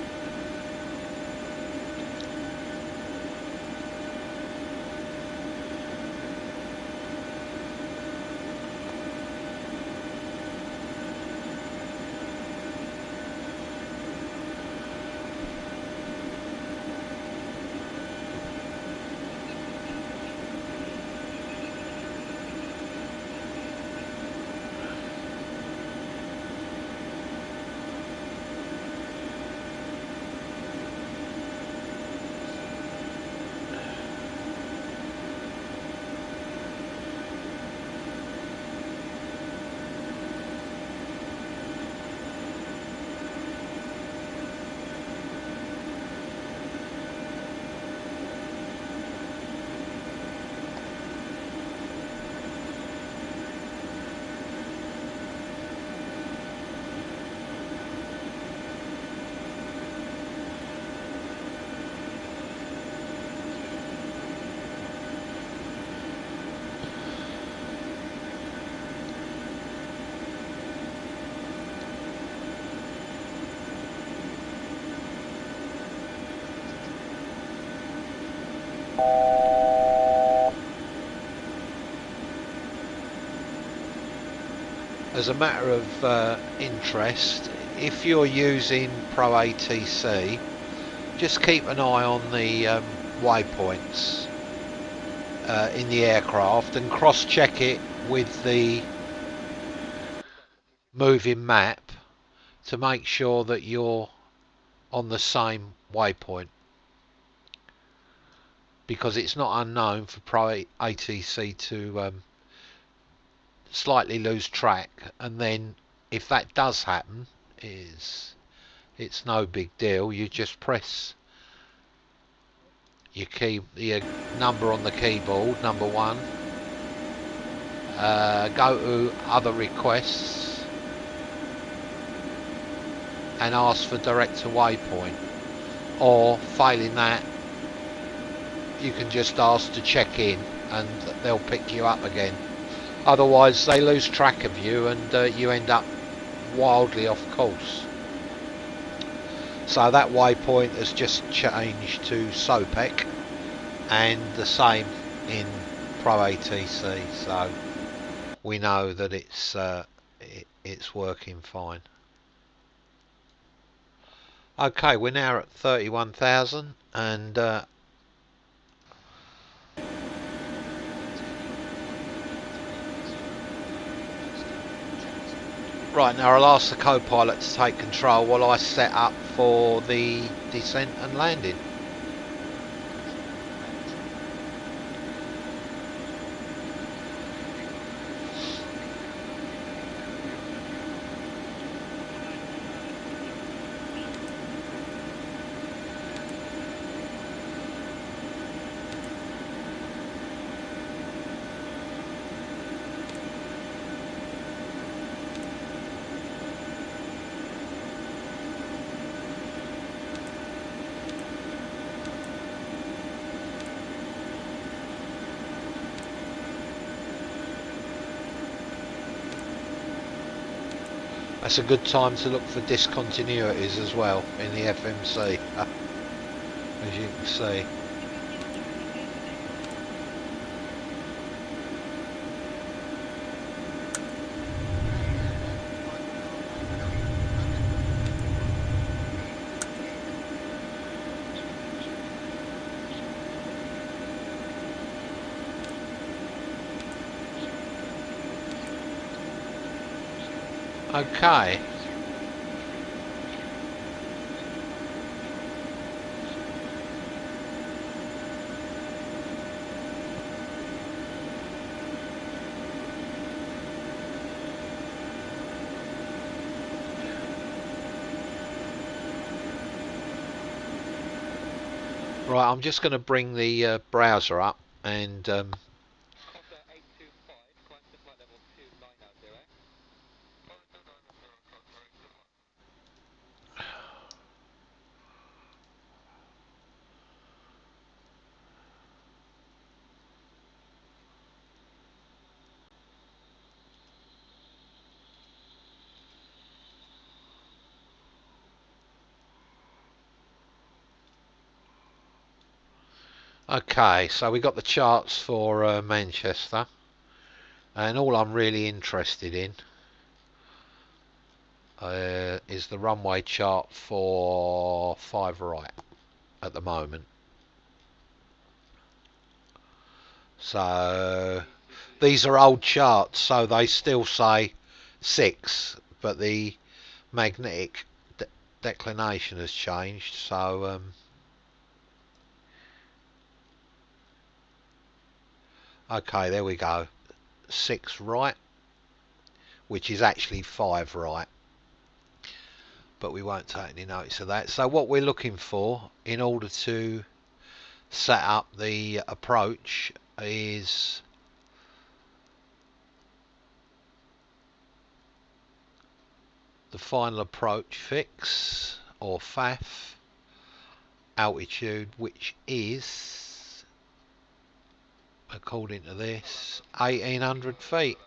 as a matter of interest, if you're using ProATC, just keep an eye on the waypoints in the aircraft and cross-check it with the moving map to make sure that you're on the same waypoint, because it's not unknown for ProATC to slightly lose track, and then if that does happen, it's no big deal. You just press your number on the keyboard, number 1, go to other requests and ask for direct to waypoint, or failing that you can just ask to check in and they'll pick you up again. Otherwise they lose track of you and you end up wildly off course. So that waypoint has just changed to SOPEC, and the same in ProATC, so we know that it's working fine. Okay, we're now at 31,000, and right, now I'll ask the co-pilot to take control while I set up for the descent and landing. That's a good time to look for discontinuities as well in the FMC, as you can see. Okay. Right, I'm just going to bring the browser up and okay, so we got the charts for Manchester, and all I'm really interested in is the runway chart for 5 right at the moment. So these are old charts, so they still say 6, but the magnetic declination has changed, so okay, there we go, 6 right, which is actually 5 right, but we won't take any notice of that. So what we're looking for in order to set up the approach is the final approach fix, or FAF, altitude, which is, according to this, 1800 feet.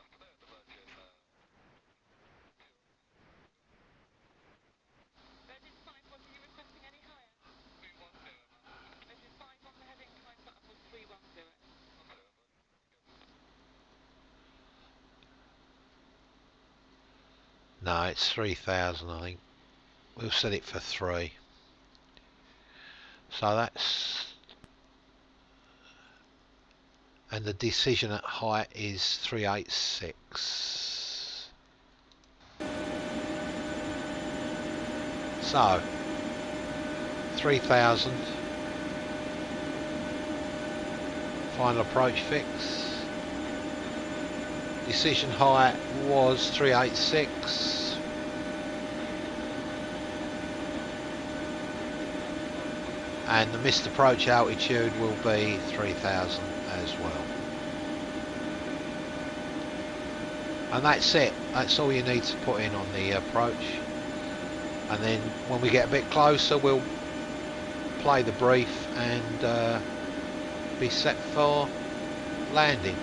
No, it's 3,000 I think. We'll set it for 3. So that's... And the decision at height is 386. So 3,000. Final approach fix. Decision height was 386. And the missed approach altitude will be 3,000 as well. And that's it. That's all you need to put in on the approach. And then when we get a bit closer, we'll play the brief and be set for landing.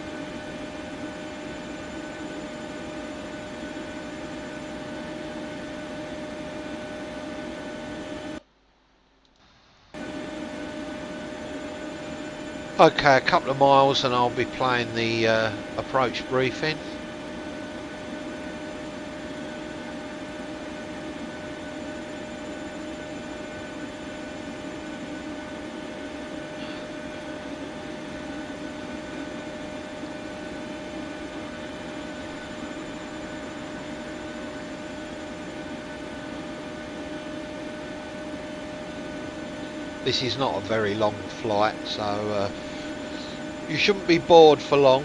Okay, a couple of miles and I'll be playing the approach briefing. This is not a very long flight, so you shouldn't be bored for long.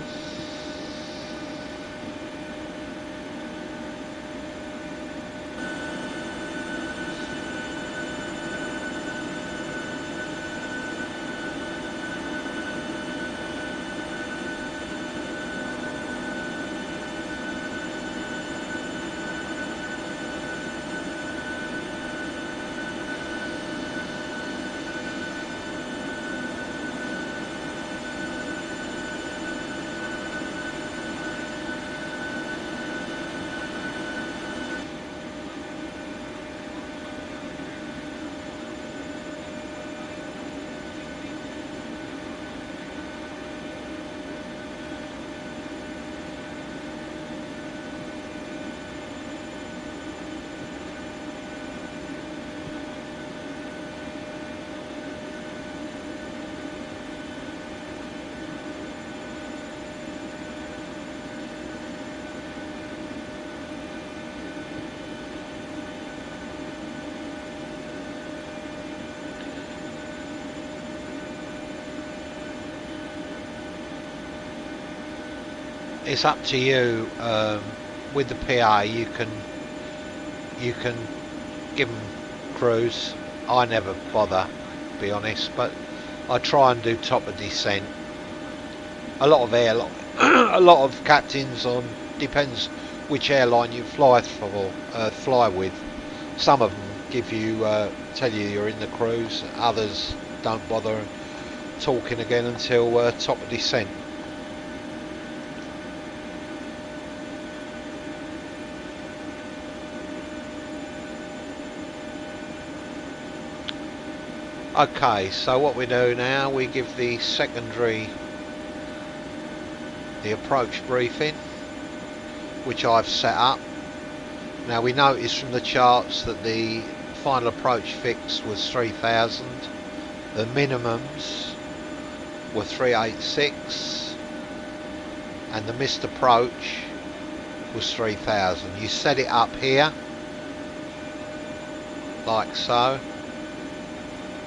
It's up to you. With the PA, you can give them cruise. I never bother, to be honest, but I try and do top of descent. A lot of a lot of captains, on depends which airline you fly for, fly with. Some of them give you tell you you're in the cruise. Others don't bother talking again until top of descent. Okay, so what we do now, we give the secondary the approach briefing, which I've set up. Now we notice from the charts that the final approach fix was 3,000, the minimums were 386, and the missed approach was 3,000. You set it up here, like so,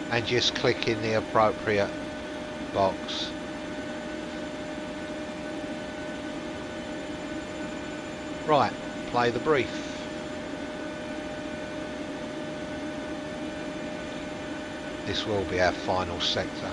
and just click in the appropriate box. Right, play the brief. This will be our final sector.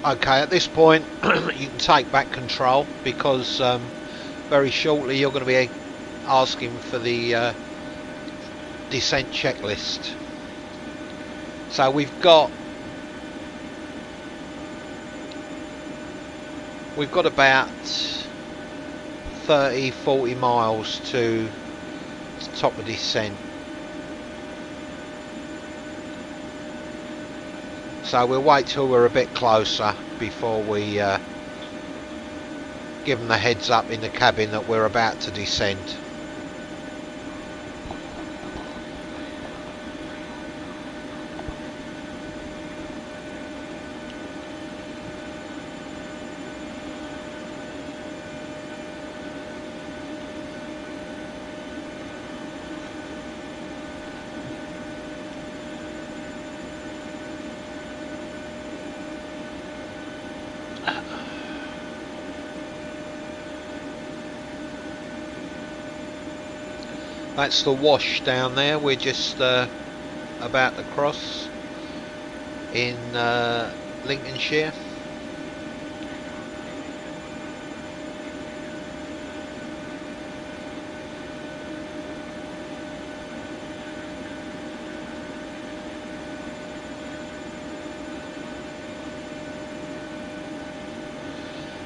Okay, at this point you can take back control because very shortly you're going to be asking for the descent checklist. So we've got about 30-40 miles to top of descent. So we'll wait till we're a bit closer before we give them the heads up in the cabin that we're about to descend. That's the wash down there. We're just about to cross in Lincolnshire.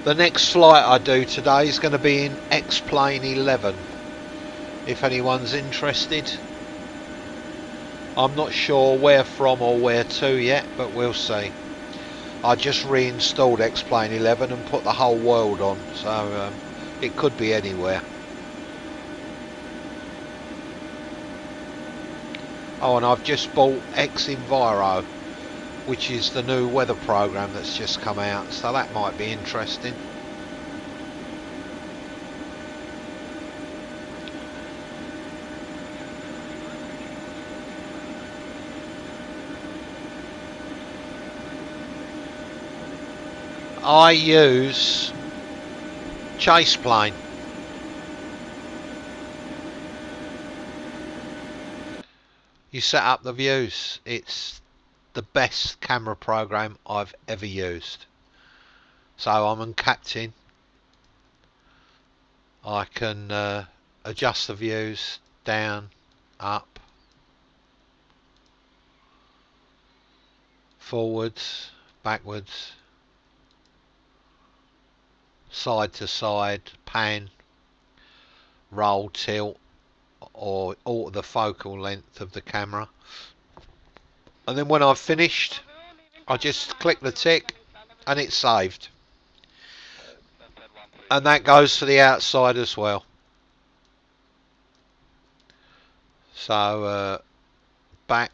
The next flight I do today is going to be in X-Plane 11. If anyone's interested. I'm not sure where from or where to yet, but we'll see. I just reinstalled X-Plane 11 and put the whole world on, so it could be anywhere. Oh, and I've just bought vRYR, which is the new weather program that's just come out, so that might be interesting. I use Chaseplane. You set up the views. It's the best camera program I've ever used. So I'm on captain. I can adjust the views down, up, forwards, backwards, side to side, pan, roll, tilt, or alter the focal length of the camera. And then when I've finished, I just click the tick and it's saved. And that goes to the outside as well. So back,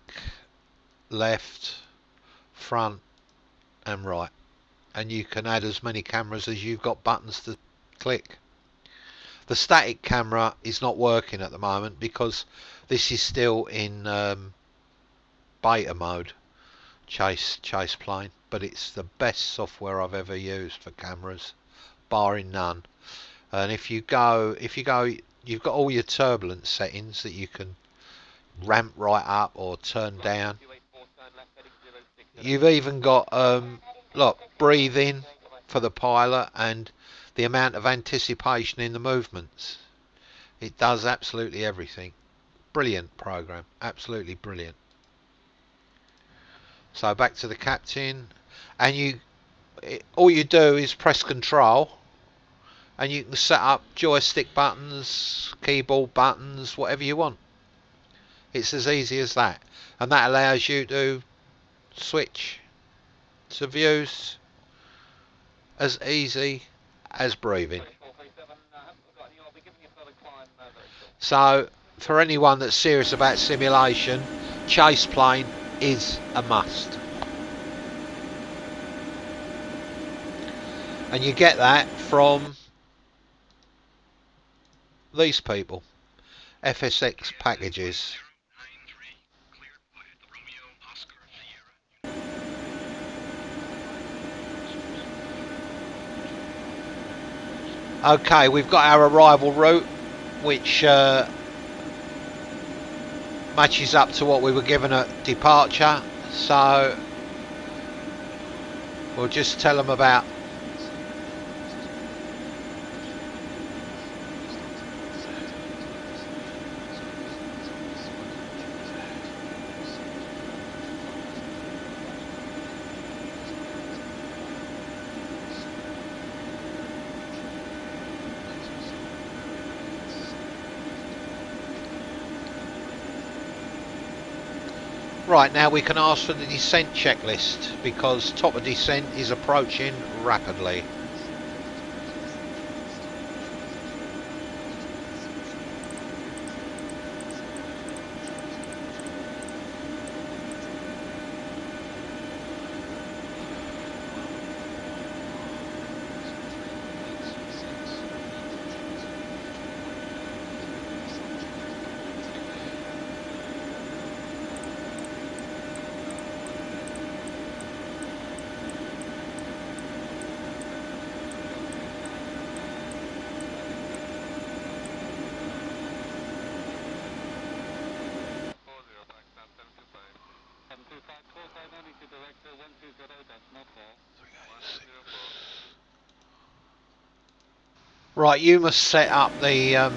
left, front and right. And you can add as many cameras as you've got buttons to click. The static camera is not working at the moment because this is still in beta mode, Chaseplane, but it's the best software I've ever used for cameras, barring none. And if you go, you've got all your turbulence settings that you can ramp right up or turn down. You've even got look, breathing for the pilot and the amount of anticipation in the movements. It does absolutely everything. Brilliant program, absolutely brilliant. So back to the captain, and all you do is press control and you can set up joystick buttons, keyboard buttons, whatever you want. It's as easy as that, and that allows you to switch to views as easy as breathing. So for anyone that's serious about simulation, Chaseplane is a must. And you get that from these people, FSFX packages. Okay, we've got our arrival route, which matches up to what we were given at departure. So We'll just tell them about. Right, now we can ask for the descent checklist because top of descent is approaching rapidly. Right, you must set up the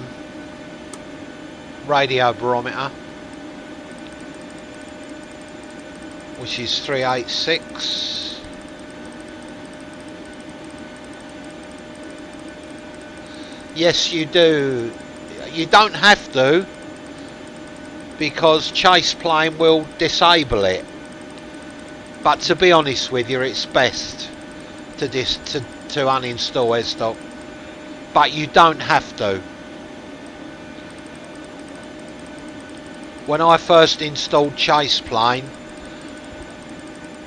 radio barometer, which is 386. Yes, you do. You don't have to, because Chaseplane will disable it. But to be honest with you, it's best to uninstall SDoc. But you don't have to. When I first installed Chaseplane,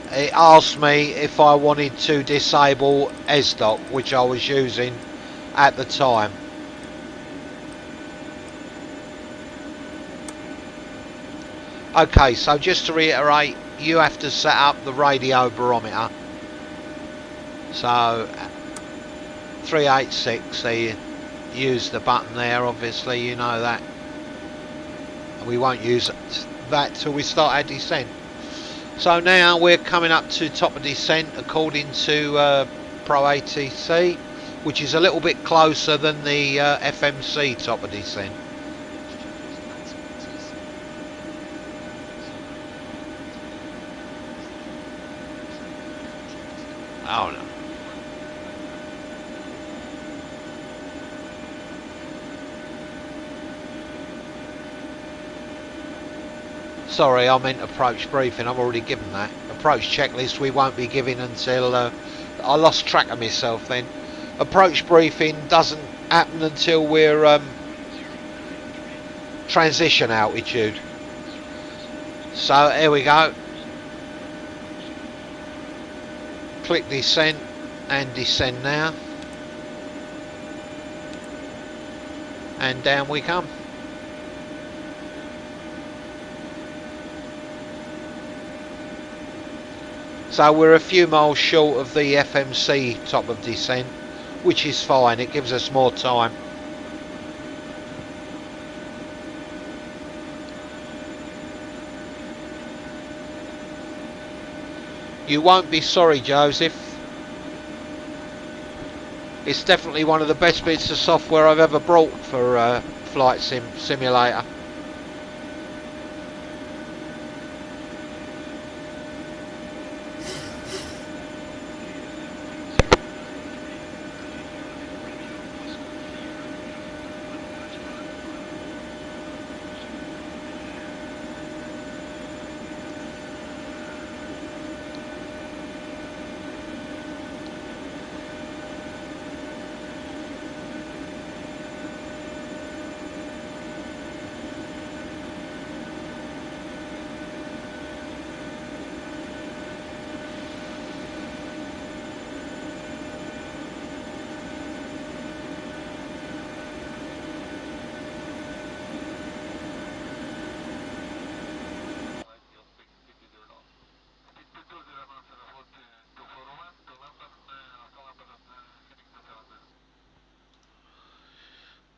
it asked me if I wanted to disable SDoc, which I was using at the time. Okay, so just to reiterate, you have to set up the radio barometer. So 386, so you use the button there, obviously, you know that. We won't use that till we start our descent. So now we're coming up to top of descent according to ProATC, which is a little bit closer than the FMC top of descent. Oh no. Sorry, I meant approach briefing. I've already given that. Approach checklist we won't be giving until I lost track of myself then. Approach briefing doesn't happen until we're transition altitude. So here we go. Click descent and descend now. And down we come. So we're a few miles short of the FMC top of descent, which is fine, it gives us more time. You won't be sorry, Joseph. It's definitely one of the best bits of software I've ever brought for Flight Simulator.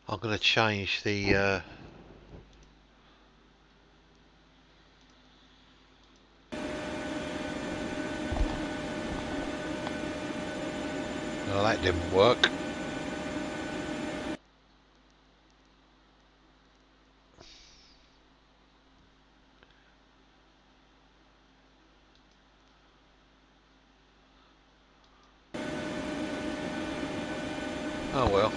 I'm going to change the that didn't work. Oh well.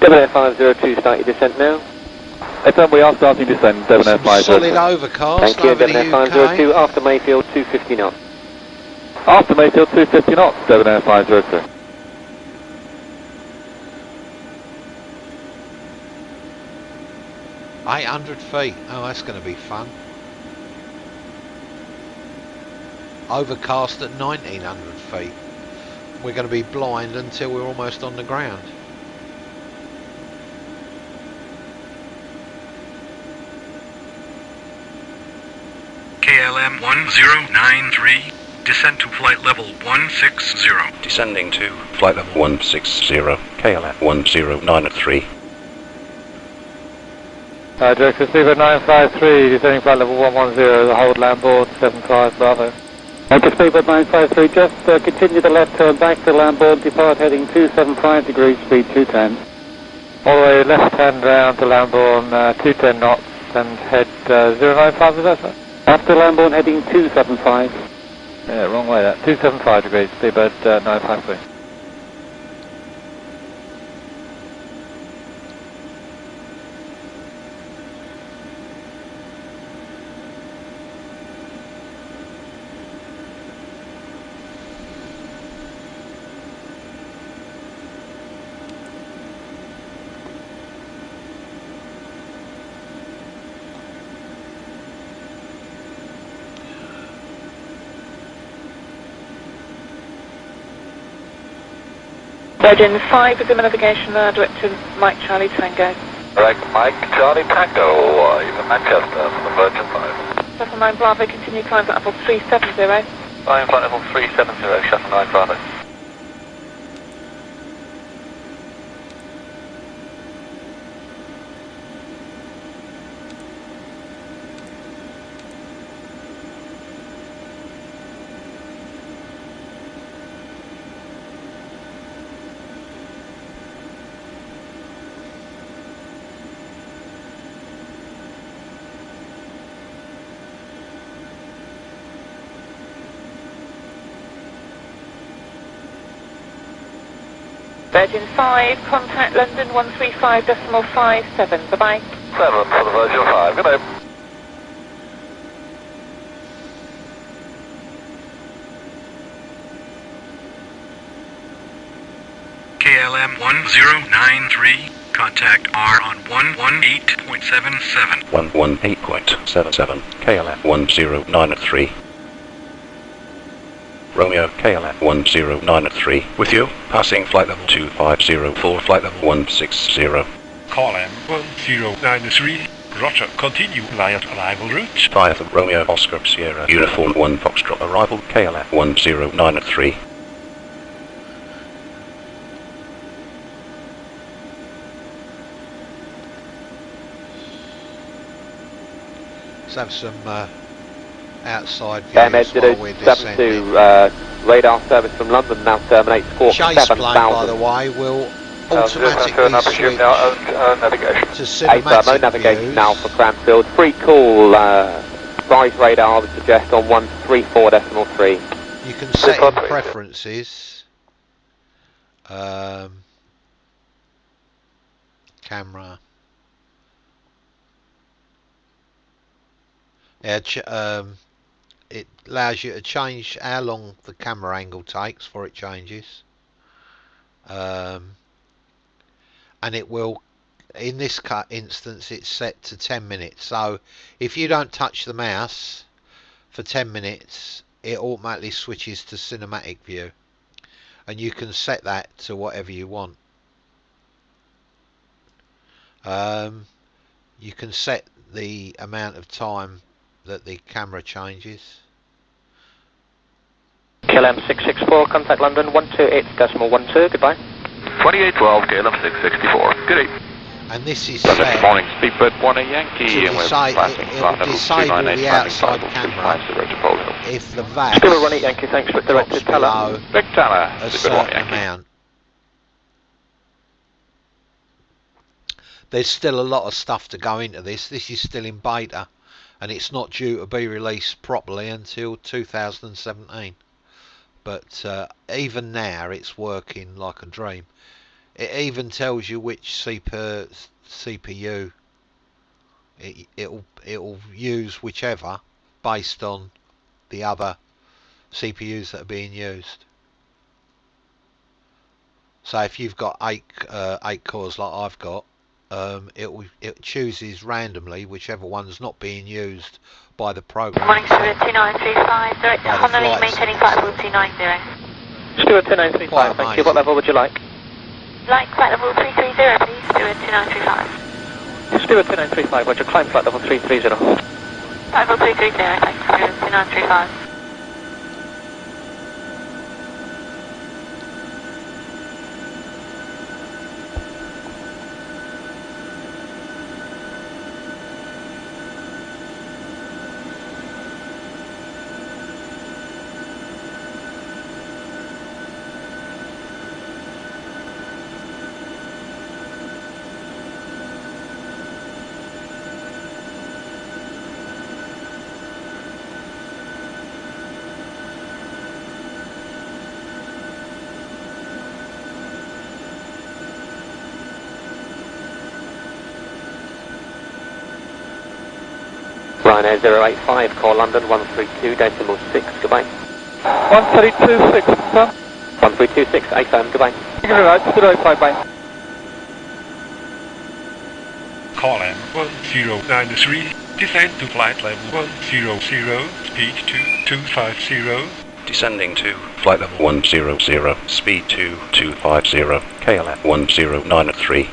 Air 502, start your descent now. FM, we are starting descent, Some 7Air solid overcast. Thank you, over the 502, UK. after Mayfield 250 knots. After Mayfield 250 knots, 7Air 502. $800 feet. Oh, that's going to be fun. Overcast at 1900 feet. We're going to be blind until we're almost on the ground. KLM 1093, descend to flight level 160. Descending to flight level 160, KLM 1093. Director Speedbird 953, descending flight level 110, the hold land board 75 Bravo. Okay, Speedbird 953, just continue the left turn back to land board, depart heading 275 degrees, speed 210. All the way left hand round to Lambourne, 210 knots, and head 095, is that so? After Lambourne heading 275. Yeah, wrong way that. 275 degrees, Speedbird 953. Virgin 5 with the navigation director Mike Charlie Tango. Correct, Mike Charlie Tango, even Manchester from the Virgin 5. Shuttle 9 Bravo, continue climb at level 370. Flying flight level 370, Shuttle 9 Bravo. Virgin 5, contact London 135.57. Bye-bye. 7 for the Virgin 5, good day. KLM 1093, contact R on 118.77. 118.77, KLM 1093. Romeo, KLM 1093, with you, passing flight level 250 for flight level 160. KLM 1093, roger, continue via arrival route. Via the Romeo Oscar Sierra Uniform 1 Foxtrot arrival, KLM 1093. Let's have some outside views while we're descending. Radar service from London now terminates 47,000. Chaseplane, by the way, will automatically switch to cinematic no navigation views. now for Cranfield. Free call, rise radar, I would suggest, on 134.3. You can set in preferences, camera. Yeah, it allows you to change how long the camera angle takes before it changes, and it will, in this instance, it's set to 10 minutes. So if you don't touch the mouse for 10 minutes, it automatically switches to cinematic view, and you can set that to whatever you want. You can set the amount of time that the camera changes. KLM 664, contact London 128.12, goodbye. 2812, KLM 664, good day. and this is set Good morning, Speedbird 1 Yankee, to and we're decide, passing it flight will level disable 298, the landing outside flight level camera 250 to Pole Hill. if the VAS Speedbird 1 Yankee, thanks for drops directed below Teller. Big Teller, a Speedbird 1 certain Yankee. amount. There's still a lot of stuff to go into this. This is still in beta, and it's not due to be released properly until 2017. But even now, it's working like a dream. It even tells you which CPU it'll use, whichever, based on the other CPUs that are being used. So if you've got eight cores like I've got, it chooses randomly whichever one's not being used by the program. Morning, Stuart 2935, direct to Honolulu, maintaining flight level 290. Stuart 2935, thank you. What level would you like? Like flight level 330, please, Stuart 2935. Stuart 2935, roger, climb flight level 330. Flight level 330, thanks, Stuart 2935. Ryanair 085, call London 132.6, goodbye. 132.6, sir. 132.6, AFM, goodbye. Thank you very much, 085, bye. Call M1093, descend to flight level 100, speed 2250. Descending to flight level 100, speed 2250, KLM 1093.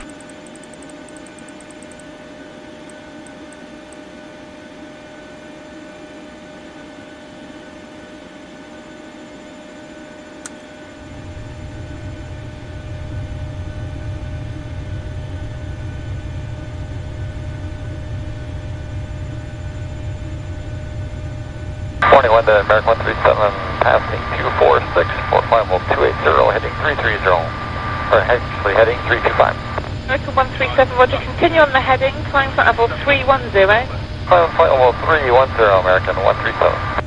Morning, Wanda, American 137, passing 246, 450, heading 330, or actually heading 325. American 137, roger, continue on the heading, climb flight level 310. Climb flight level 310, American 137.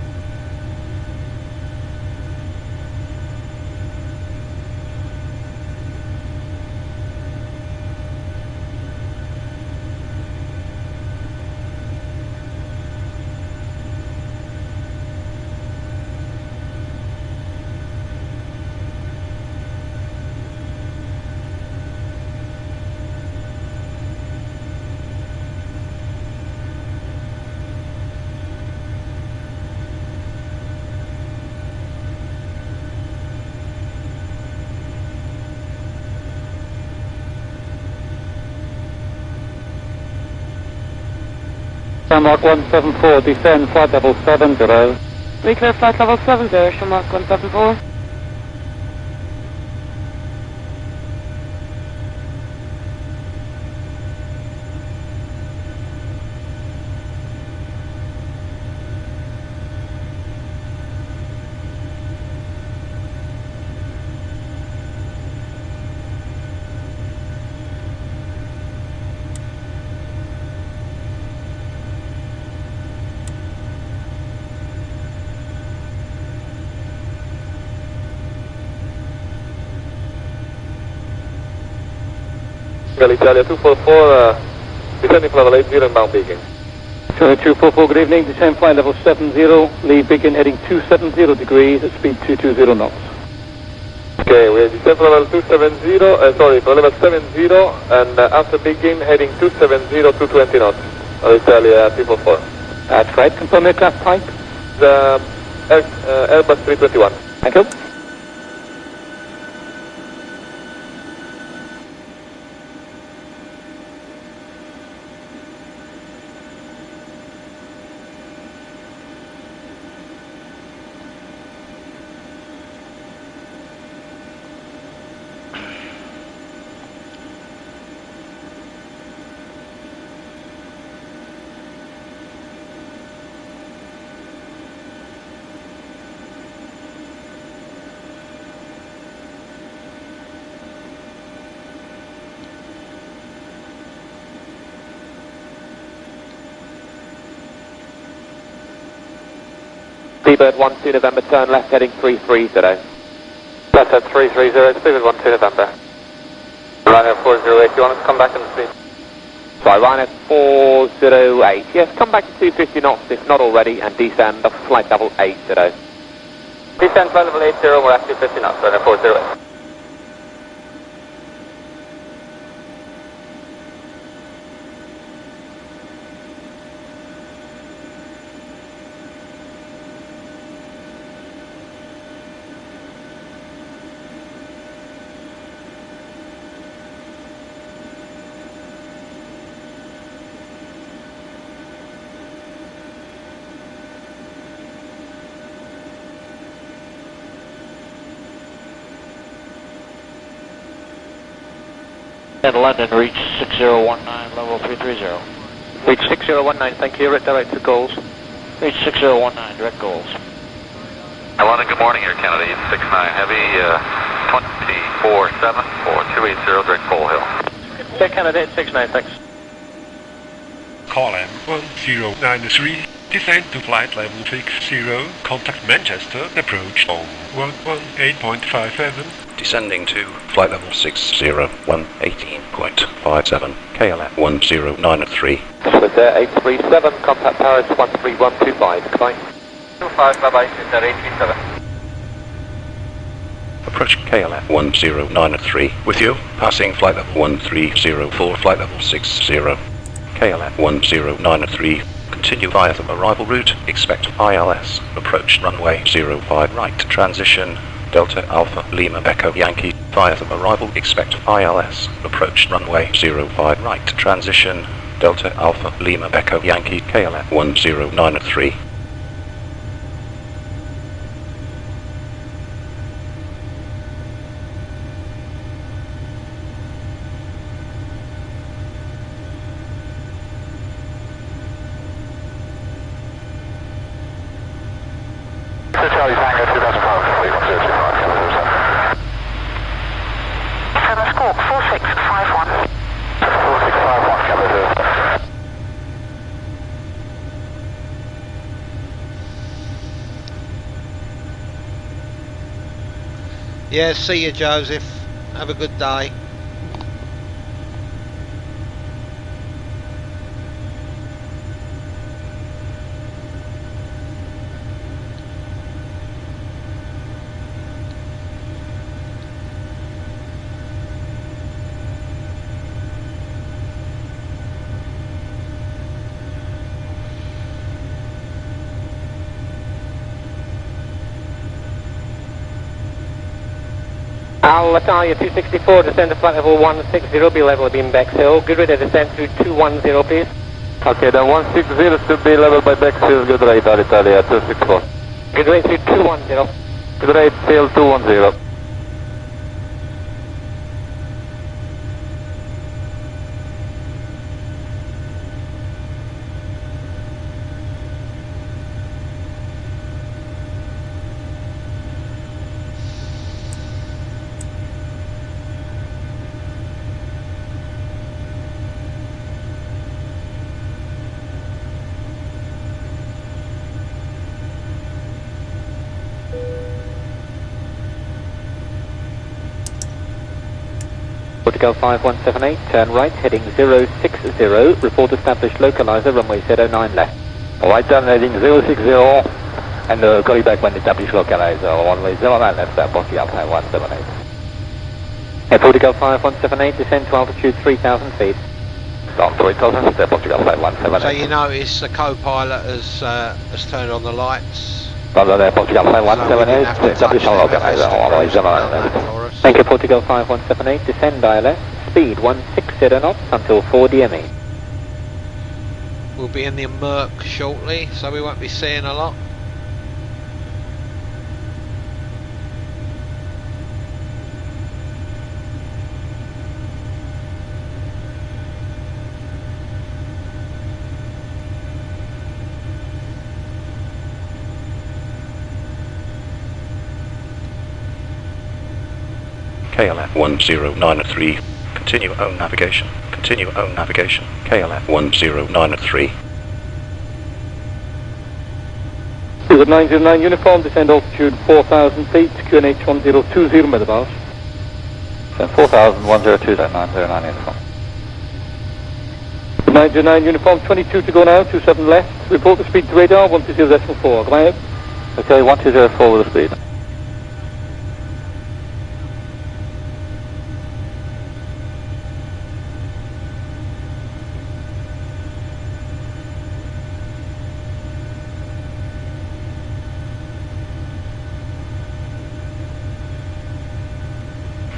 Shamrock 174, descend flight level 70. We clear flight level 70, Shamrock 174. Italia 244, descending flight level 80 inbound Beacon. Charlie 244, good evening, descend flight level 70, lead Beacon heading 270 degrees at speed 220 knots. Okay, we descend flight level 270, sorry, flight level 70, and after Beacon heading 270, 220 knots. Italia 244. That's right, confirm aircraft type. The Airbus 321. Thank you. Seabird 12 November, turn left heading 330. Left head 330, Seabird 12 November. Ryanair 408, you want us to come back and speed? Sorry, Ryanair 408, yes, come back to 250 knots if not already and descend off flight level 80. Descend flight level 80, we're at 250 knots, Ryanair 408. At London, reach 6019, level 330. Reach 6019, thank you, direct to goals. Reach 6019, direct goals. London, good morning, Air Canada 869 Heavy, 24-7 for 280, direct Pole Hill. Air Canada 869, thanks. Call M1093, descend to flight level 60, contact Manchester, approach on 118.57. Descending to flight level 60, 118.57, KLM 1093. With 837, contact Paris 13125, goodbye. 25, bye-bye, it's 837. Approach KLM 1093 with you, passing flight level 1304, flight level 60. KLM 1093, continue via the arrival route, expect ILS, approach runway 05 right, transition Delta Alpha Lima Echo Yankee via the arrival, expect ILS, approach runway 05 right, transition Delta Alpha Lima Echo Yankee KLM 1093. Charlie Tango 2005, complete 1025, Canada 7 Squawk 4651. 4651, Canada 07. Yeah, see you, Joseph. Have a good day. Alitalia 264, descend to flight level 160, be level beam Bexhill. Good rate to descend through 210, please. Okay, then 160 should be level by Bexhill, good rate Alitalia 264. Good rate through 210. Good rate till 210. Portugal 5178, turn right, heading 060, report established localizer, runway 09 left. Alright, turn heading 060, and call you back when established localizer, runway 09 left, Portugal 5178. Portugal 5178, descend to altitude 3000 feet. Down 3000 feet, Portugal 5178. So you notice the co-pilot has turned on the lights. Portugal 5178, established localizer, runway 09 left. Thank you, Portugal 5178, descend ILS, speed 160 knots until 4 DME. We'll be in the murk shortly, so we won't be seeing a lot. KLF 1093, continue own navigation, KLF 1093. Is it 909 uniform, descend altitude 4,000 feet, QNH 1020 millibars. 4,102, 909 uniform. 909 uniform, 22 to go now, 27 left. Report the speed to radar, 120.4. Come out. Okay, 1204 with the speed.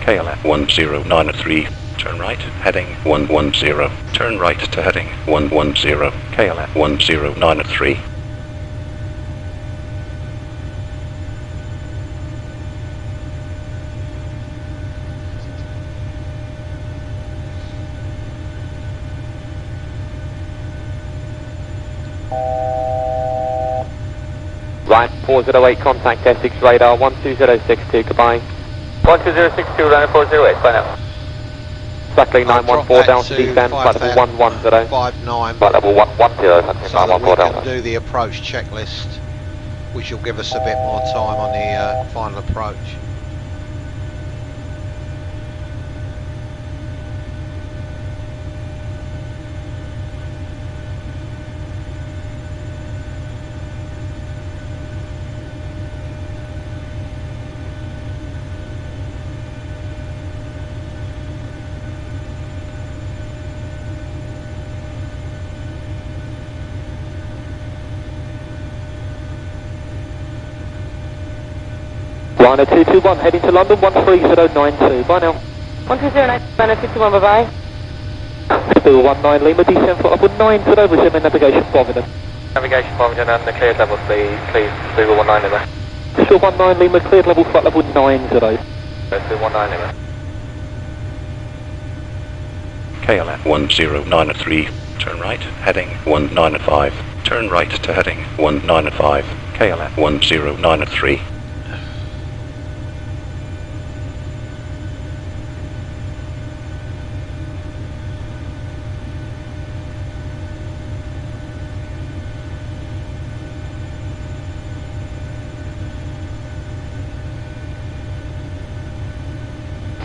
KLF 10903, turn right, heading 110, turn right to heading 110, KLF 10903. Right, 408, contact S6 radar, 12062, goodbye. 12062, runner 408, bye now. Exactly 914 down to descend, flight level 110. 59. Flight level 110, So that we 914 can down. do the approach checklist, which will give us a bit more time on the final approach. Rhino 221, heading to London, 13092. Bye now. 1209, Rhino 221, bye-bye. Still 19 Lima, descend for upward 9 to over navigation Providence. Navigation Providence and the cleared level, please, 219 Lima. Still 19 Lima, cleared level, flight level 9 today. 219 Lima. KLF 10903, turn right, heading 195, turn right to heading 195, KLF 10903.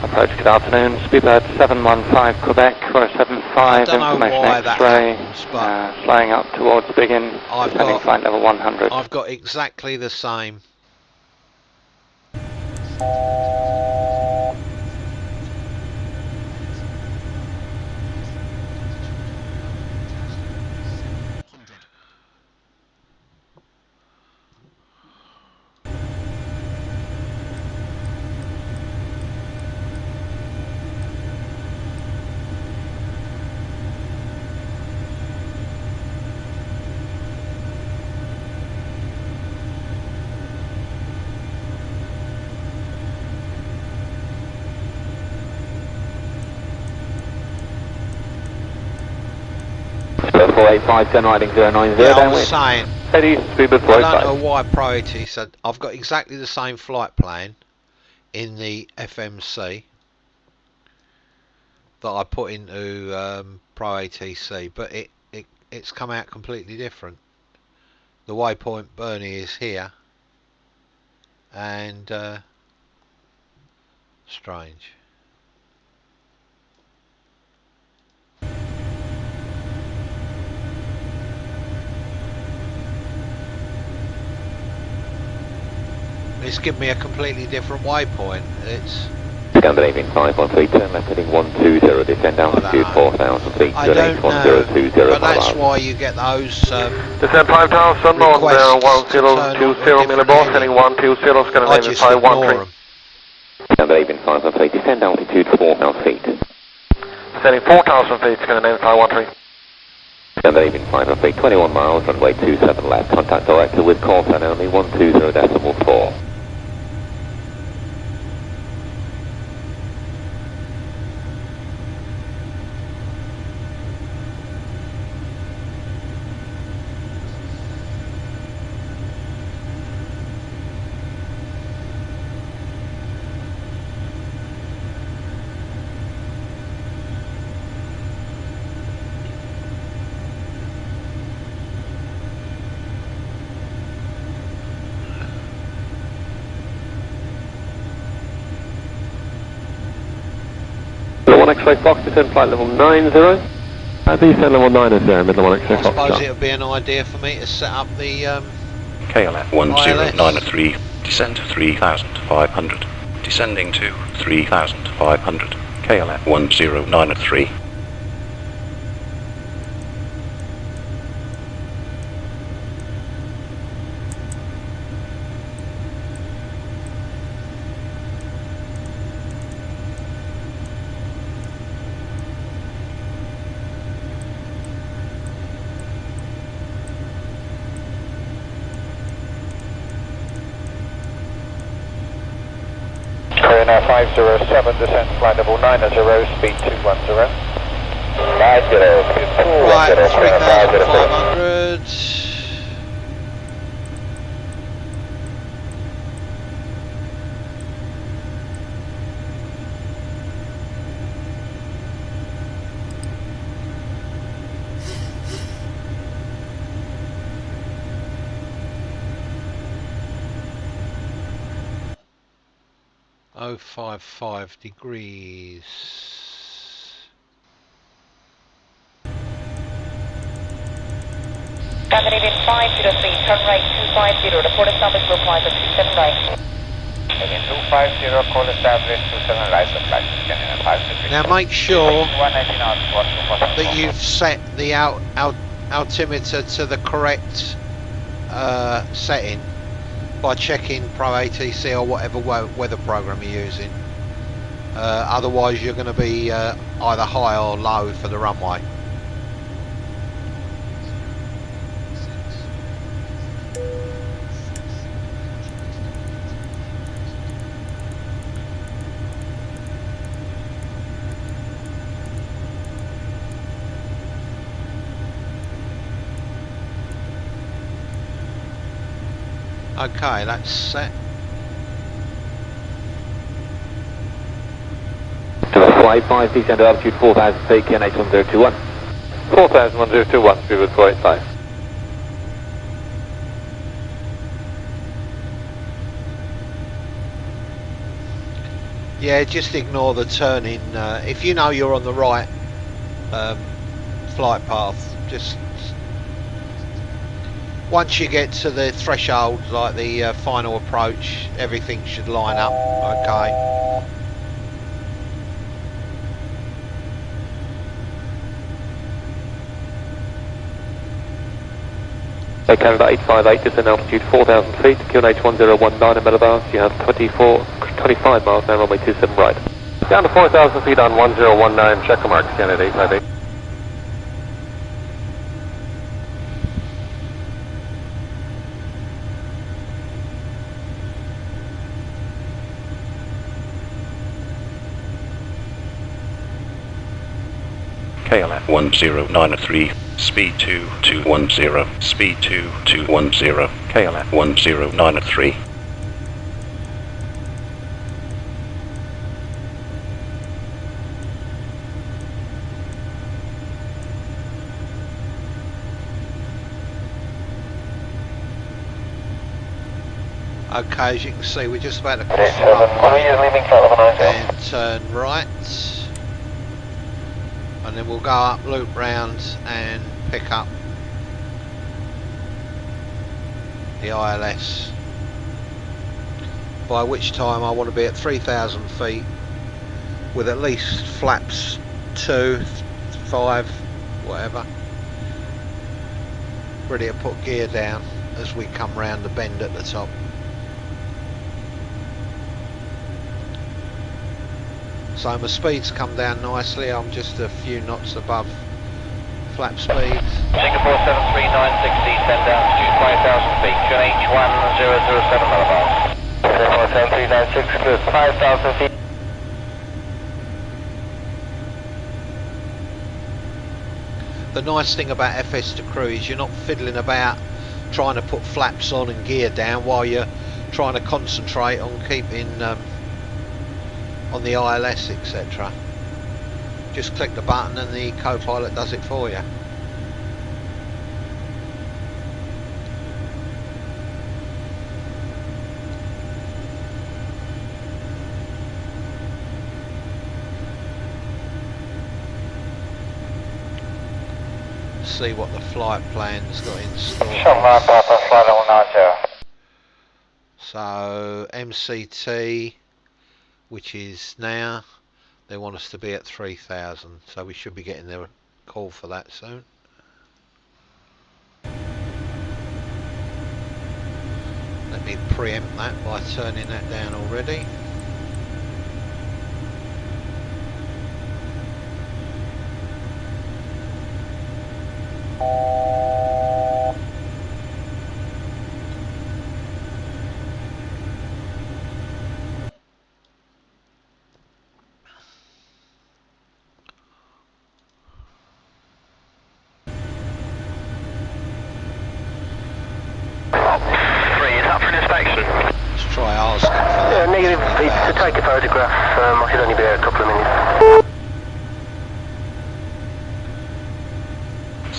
Approach, good afternoon. Speedbird 715 Quebec, 475, information X-ray, flying up towards Biggin, descending flight level 100. I've got exactly the same. Speedbird 485, turn riding 090, Yeah, I was saying, Steady, Speedbird I don't 485. know why ProATC said, I've got exactly the same flight plan in the FMC that I put into ProATC, but it's come out completely different. The waypoint Bernie is here, and strange. It's given me a completely different waypoint. It's Scandinavian 513, turn left heading 120, descend altitude 4,000 feet, I don't know, 1020. but that's why you get those descend 5,000 on 1020 millibars, heading 120, Scandinavian 513. Scandinavian 513, descend altitude 4,000 feet. Descending 4,000 feet, Scandinavian 513. Scandinavian 513, 21 miles, runway 27 left, contact director with call sign only 120.4. 1 X-ray Fox, descend flight level 90. Descend level 90, middle 1 X-ray I Fox. suppose it would be an idea for me to set up the KLF 1093, descend to 3,500. Descending to 3,500. KLF 1093. Now 507, descend flight level 90, speed 210. 50, right, 3,500. Oh, 55 degrees. Scandinavian 503, turn right 250, report established low flight of 27 right. Again, 250, call established 27 right, flight Scandinavian 503. Now make sure that you've set the altimeter to the correct setting by checking ProATC or whatever weather program you're using. Otherwise you're going to be either high or low for the runway. Okay, that's set. Flight 5, descend to altitude 4,000 feet, QNH 1021. 4,1021, speed 485. Yeah, just ignore the turning. If you know you're on the right flight path, just once you get to the threshold, like the final approach, everything should line up. Okay. Canada 858, descend altitude 4,000 feet, QNH 1019 millibars. You have 25 miles now, runway 27 right. Down to 4,000 feet on 1019, checker mark, Canada 858. KLF 1093, speed 2210, speed 2210, KLF 1093. Okay, as you can see, we're just about to cross the runway and turn right. And then we'll go up, loop round and pick up the ILS, by which time I want to be at 3,000 feet with at least flaps 2, 5, whatever, ready to put gear down as we come round the bend at the top. So my speed's come down nicely. I'm just a few knots above flap speed. Singapore 73960, send down to 5,000 feet, QNH 1007 millibars. Singapore 73960, clear 5,000 feet. The nice thing about FS2Crew is you're not fiddling about trying to put flaps on and gear down while you're trying to concentrate on keeping on the ILS, etc. Just click the button and the co-pilot does it for you. see what the flight plan's got in store. Shutdown, Papa, flight level 90. So MCT, which is now, they want us to be at 3,000, so we should be getting their call for that soon. Let me preempt that by turning that down already. Let's try ASCA for that. Negative. To take a photograph, I should only be there a couple of minutes.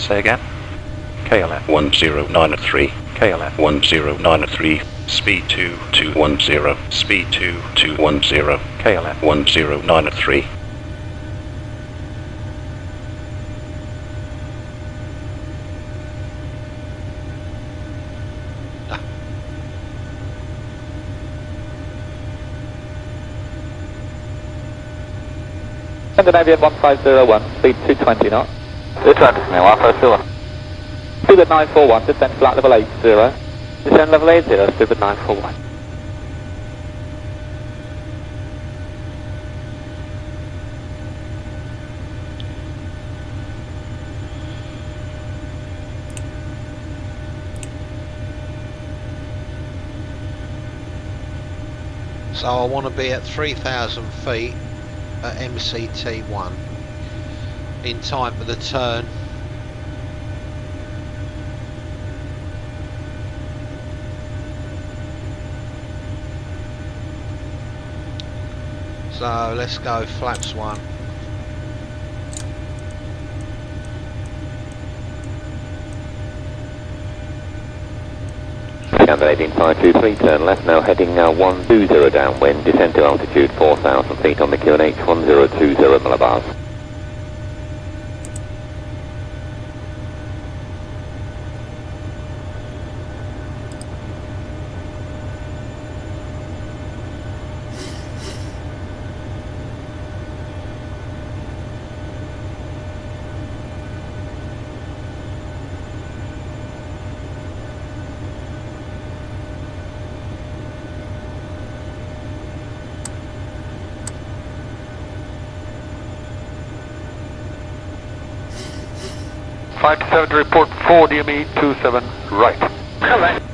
Say again. KLF 1093, KLF 1093, speed 2210, speed 2210, KLF 1093. Scandinavian 1501, speed 220 knots. 220 now, Alpha Silver. Stupid 941, descend flight level 80. Descend level 80, stupid 941. So I want to be at 3,000 feet at MCT1 in time for the turn. So let's go flaps 1. Scandinavian 523, turn left now, heading 120 downwind, descend to altitude 4,000 feet on the QNH 1020 millibars. Flight 7 to report 4 DME 27 right. Correct.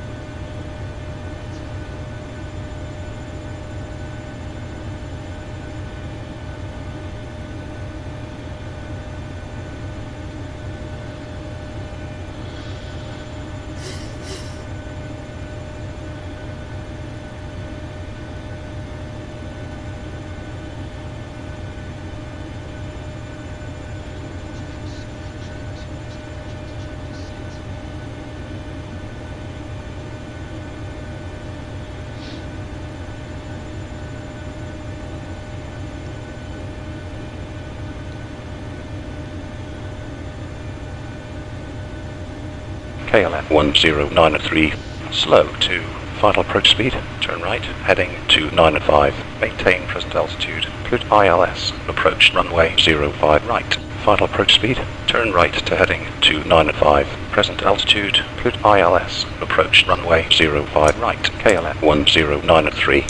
KLF 1093, slow to final approach speed, turn right, heading to 905, maintain present altitude, good ILS, approach runway 05 right, final approach speed, turn right to heading to 905, present altitude, good ILS, approach runway 05 right, KLF 1093.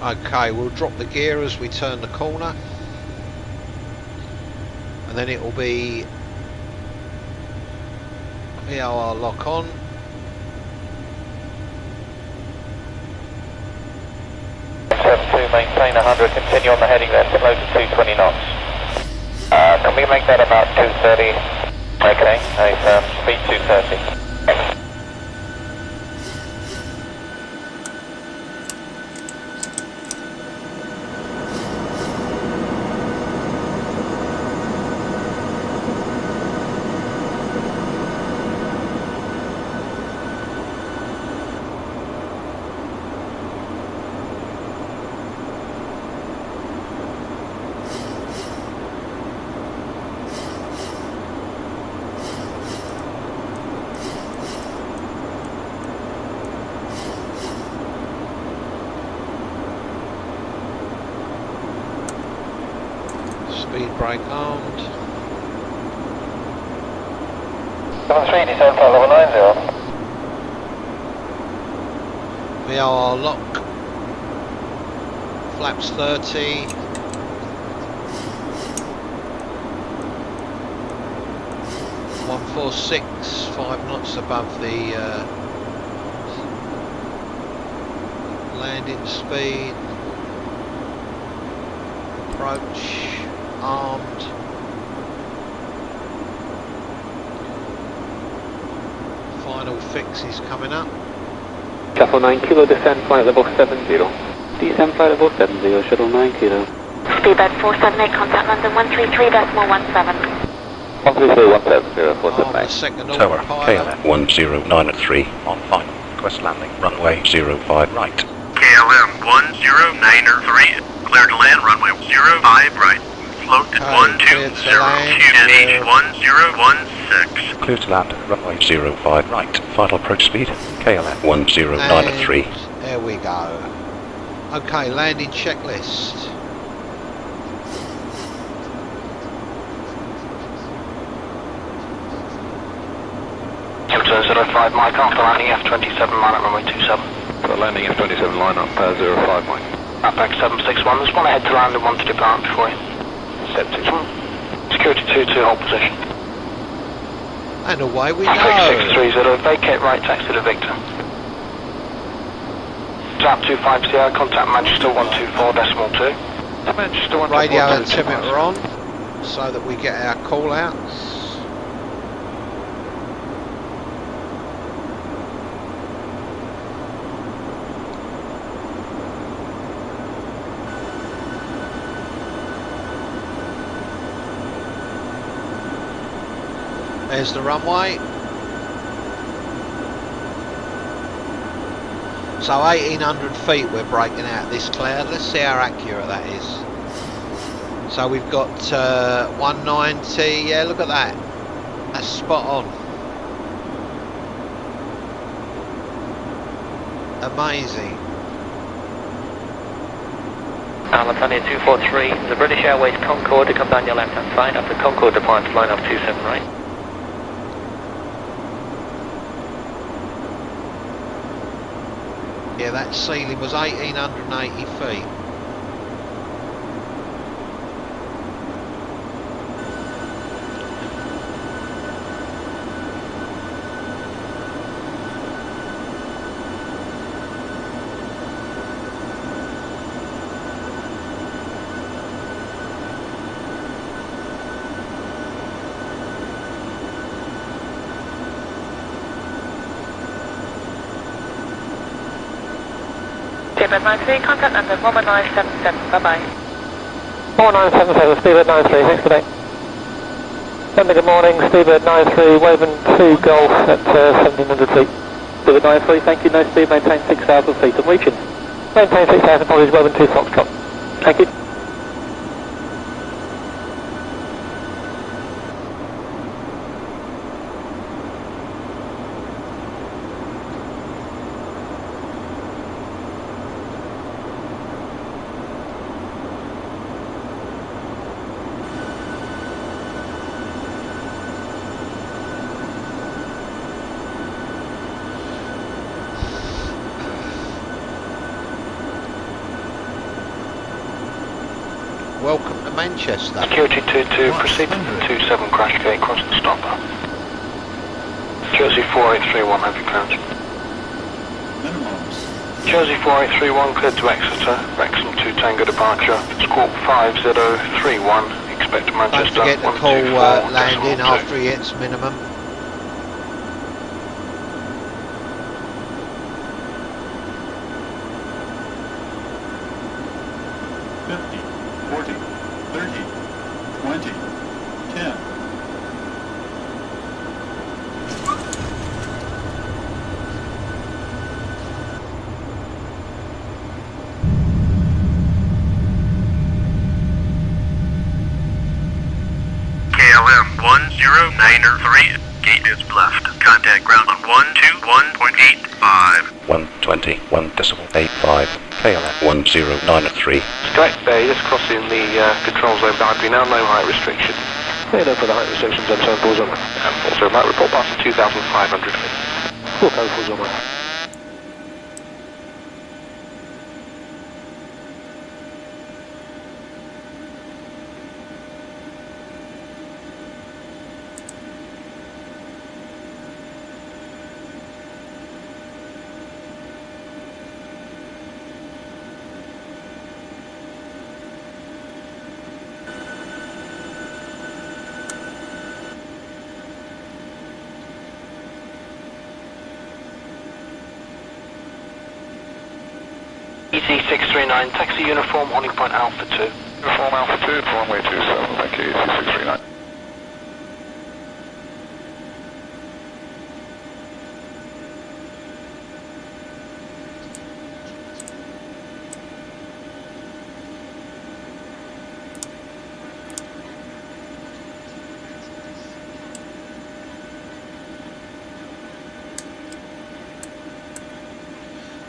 Okay, we'll drop the gear as we turn the corner, and then it will be VOR lock on. Maintain 100, continue on the heading there, below to 220 knots. Can we make that about 230? Okay, speed 230. Speed brake armed. 73, descend flight level 90. We are lock. Flaps 30. .146, 5 knots above the landing speed. Approach, armed. Final fix is coming up. Shuttle 9 kilo, descend flight level 70. Descend flight level 70, shuttle 9 kilo. Speedbird 478, contact London 133.17. 133.170, Second Tower, KLM 10903 on final. Request landing, runway 05 right. KLM 10903, clear to land, runway 05 right. Float at 120, QNH 1016. Clear to land, runway 05 right. Final approach speed, KLM 10903. And there we go. Okay, landing checklist. Hotel 05 Mike, after landing F27 line up runway 27. So landing F27 line up 05 Mike. Outback 761, there's one ahead to land and one to depart before you. 761. Security 22, hold position. And away we go. 3630, vacate right, taxi to Victor. Zap 25CR, contact Manchester 124.2. Manchester 124.2. Radio altimeter on, so that we get our call outs. There's the runway. So 1800 feet we're breaking out this cloud. Let's see how accurate that is. So we've got 190. Yeah, look at that. That's spot on. Amazing. Alabama 243, the British Airways Concorde to come down your left hand side after Concorde departs line up 27 right. Yeah, that ceiling was 1880 feet. Speedbird 93, contact London 11977, bye-bye. 1977, Speedbird 93, thanks, good day. London, good morning, Speedbird 93, Woven 2 Golf at 1700 feet. Speedbird 93, thank you, no speed, maintain 6,000 feet, I'm reaching. Maintain 6,000, apologies, Woven 2 Foxtrot. Thank you. Welcome to Manchester. Security 22, proceed to 27 crash gate, cross the stopper. Jersey 4831, heavy clearance. Minimums. Jersey 4831, cleared to Exeter, Wrexham 2 Tango departure, squawk 5031, expect Don't Manchester forget to call 124, landing decimal after he hits minimum. KLM 10903. Gate is left. Contact ground on 121.85. 121.85. KLM 1093. Correct, just crossing the control zone boundary now, no height restriction. Yeah, no further height restrictions, M74's on. Also, might report passing 2,500 feet. 404's on. ET639, taxi uniform, holding point Alpha 2. Uniform Alpha 2, runway 27, thank you, ET639.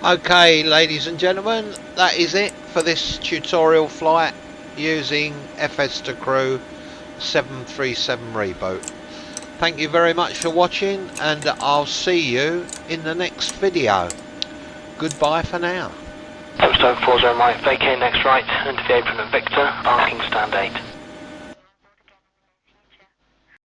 Okay, ladies and gentlemen, that is it for this tutorial flight using FS2Crew 737 Reboot. Thank you very much for watching, and I'll see you in the next video. Goodbye for now. Touchdown 40 right, vacate next right, into the apron of Victor, parking stand 8.